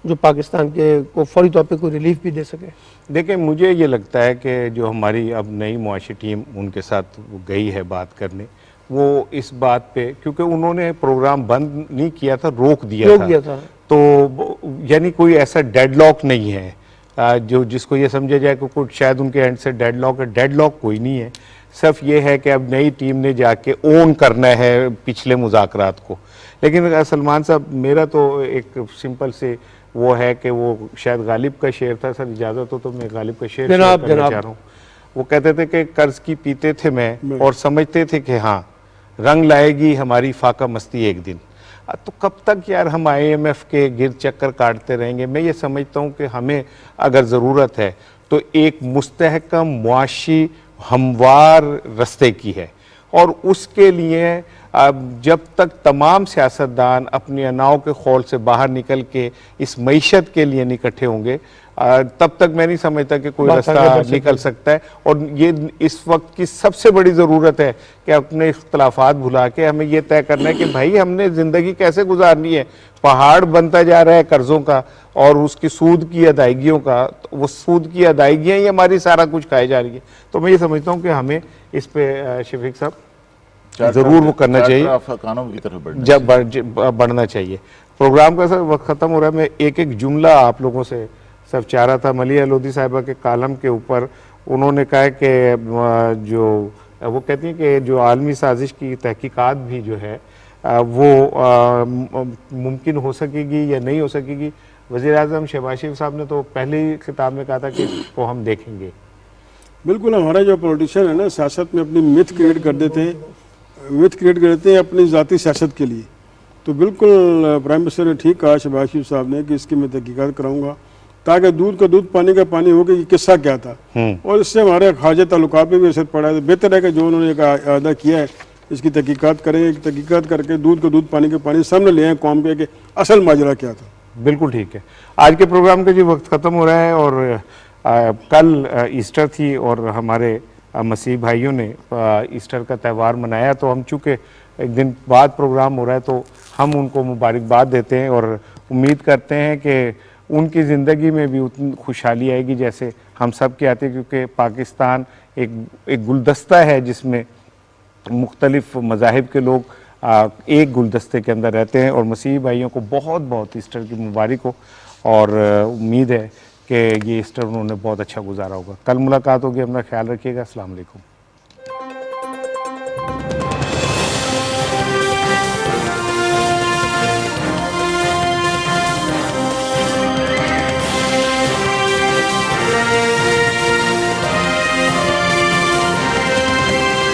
جو پاکستان کے کو فوری طور پہ کوئی ریلیف بھی دے سکے؟ دیکھیں، مجھے یہ لگتا ہے کہ جو ہماری اب نئی معاشی ٹیم ان کے ساتھ گئی ہے بات کرنے، وہ اس بات پہ، کیونکہ انہوں نے پروگرام بند نہیں کیا تھا، روک دیا تھا، تو یعنی کوئی ایسا ڈیڈ لاک نہیں ہے جو جس کو یہ سمجھا جائے کہ کوئی شاید ان کے اینڈ سے ڈیڈ لاک ہے. ڈیڈ لاک کوئی نہیں ہے، صرف یہ ہے کہ اب نئی ٹیم نے جا کے اون کرنا ہے پچھلے مذاکرات کو. لیکن سلمان صاحب، میرا تو ایک سمپل سے وہ ہے کہ وہ شاید غالب کا شعر تھا، سر اجازت ہو تو میں غالب کا شعر کرنا چاہ رہا ہوں. وہ کہتے تھے کہ قرض کی پیتے تھے میں اور سمجھتے تھے کہ ہاں رنگ لائے گی ہماری فاقہ مستی ایک دن. تو کب تک یار ہم آئی ایم ایف کے گرد چکر کاٹتے رہیں گے؟ میں یہ سمجھتا ہوں کہ ہمیں اگر ضرورت ہے تو ایک مستحکم معاشی ہموار رستے کی ہے، اور اس کے لیے جب تک تمام سیاستدان اپنی اناؤں کے خول سے باہر نکل کے اس معیشت کے لیے نکٹھے ہوں گے، تب تک میں نہیں سمجھتا کہ کوئی راستہ نکل سکتا ہے. اور یہ اس وقت کی سب سے بڑی ضرورت ہے کہ اپنے اختلافات بھلا کے ہمیں یہ طے کرنا ہے کہ بھائی ہم نے زندگی کیسے گزارنی ہے. پہاڑ بنتا جا رہا ہے قرضوں کا اور اس کی سود کی ادائیگیوں کا، وہ سود کی ادائیگیاں ہی ہماری سارا کچھ کھائے جا رہی ہے. تو میں یہ سمجھتا ہوں کہ ہمیں اس پہ شفیق صاحب ضرور وہ کرنا چاہیے، جب بڑھنا چاہیے. پروگرام کا سر وقت ختم ہو رہا ہے. میں ایک جملہ آپ لوگوں سے صرف چاہ رہا تھا. ملیحہ لودھی صاحبہ کے کالم کے اوپر انہوں نے کہا کہ جو وہ کہتی ہیں کہ جو عالمی سازش کی تحقیقات بھی جو ہے وہ ممکن ہو سکے گی یا نہیں ہو سکے گی. وزیر اعظم شہباز شریف صاحب نے تو پہلے ہی خطاب میں کہا تھا کہ اس کو ہم دیکھیں گے. بالکل، ہمارا جو پولیٹیشین ہے نا، سیاست میں اپنی متھ کریٹ کر دیتے ہیں اپنی ذاتی سیاست کے لیے. تو بالکل پرائم منسٹر نے ٹھیک کہا شہباز شریف صاحب نے کہ اس کی میں تحقیقات کراؤں گا تاکہ دودھ کا دودھ پانی کا پانی ہو کہ یہ قصہ کیا تھا، اور اس سے ہمارے خارجہ تعلقات پہ بھی اثر پڑا ہے. بہتر ہے کہ جو انہوں نے اعادہ کیا ہے اس کی تحقیقات کریں، تحقیقت کر کے دودھ کا دودھ پانی کا پانی سامنے لے آئیں قوم پہ کہ اصل ماجرا کیا تھا. بالکل ٹھیک ہے. آج کے پروگرام کا جی وقت ختم ہو رہا ہے، اور کل ایسٹر تھی اور ہمارے مسیحی بھائیوں نے ایسٹر کا تہوار منایا. تو ہم چونکہ ایک دن بعد پروگرام ہو رہا ہے تو ہم ان کو مبارکباد دیتے ہیں اور امید کرتے ہیں کہ ان کی زندگی میں بھی اتنی خوشحالی آئے گی جیسے ہم سب کی آتی ہے. کیونکہ پاکستان ایک گلدستہ ہے جس میں مختلف مذاہب کے لوگ ایک گلدستے کے اندر رہتے ہیں. اور مسیحی بھائیوں کو بہت بہت ایسٹر کی مبارک ہو، اور امید ہے کہ یہ ایسٹر انہوں نے بہت اچھا گزارا ہوگا. کل ملاقات ہوگی. اپنا خیال رکھیے گا. السلام علیکم.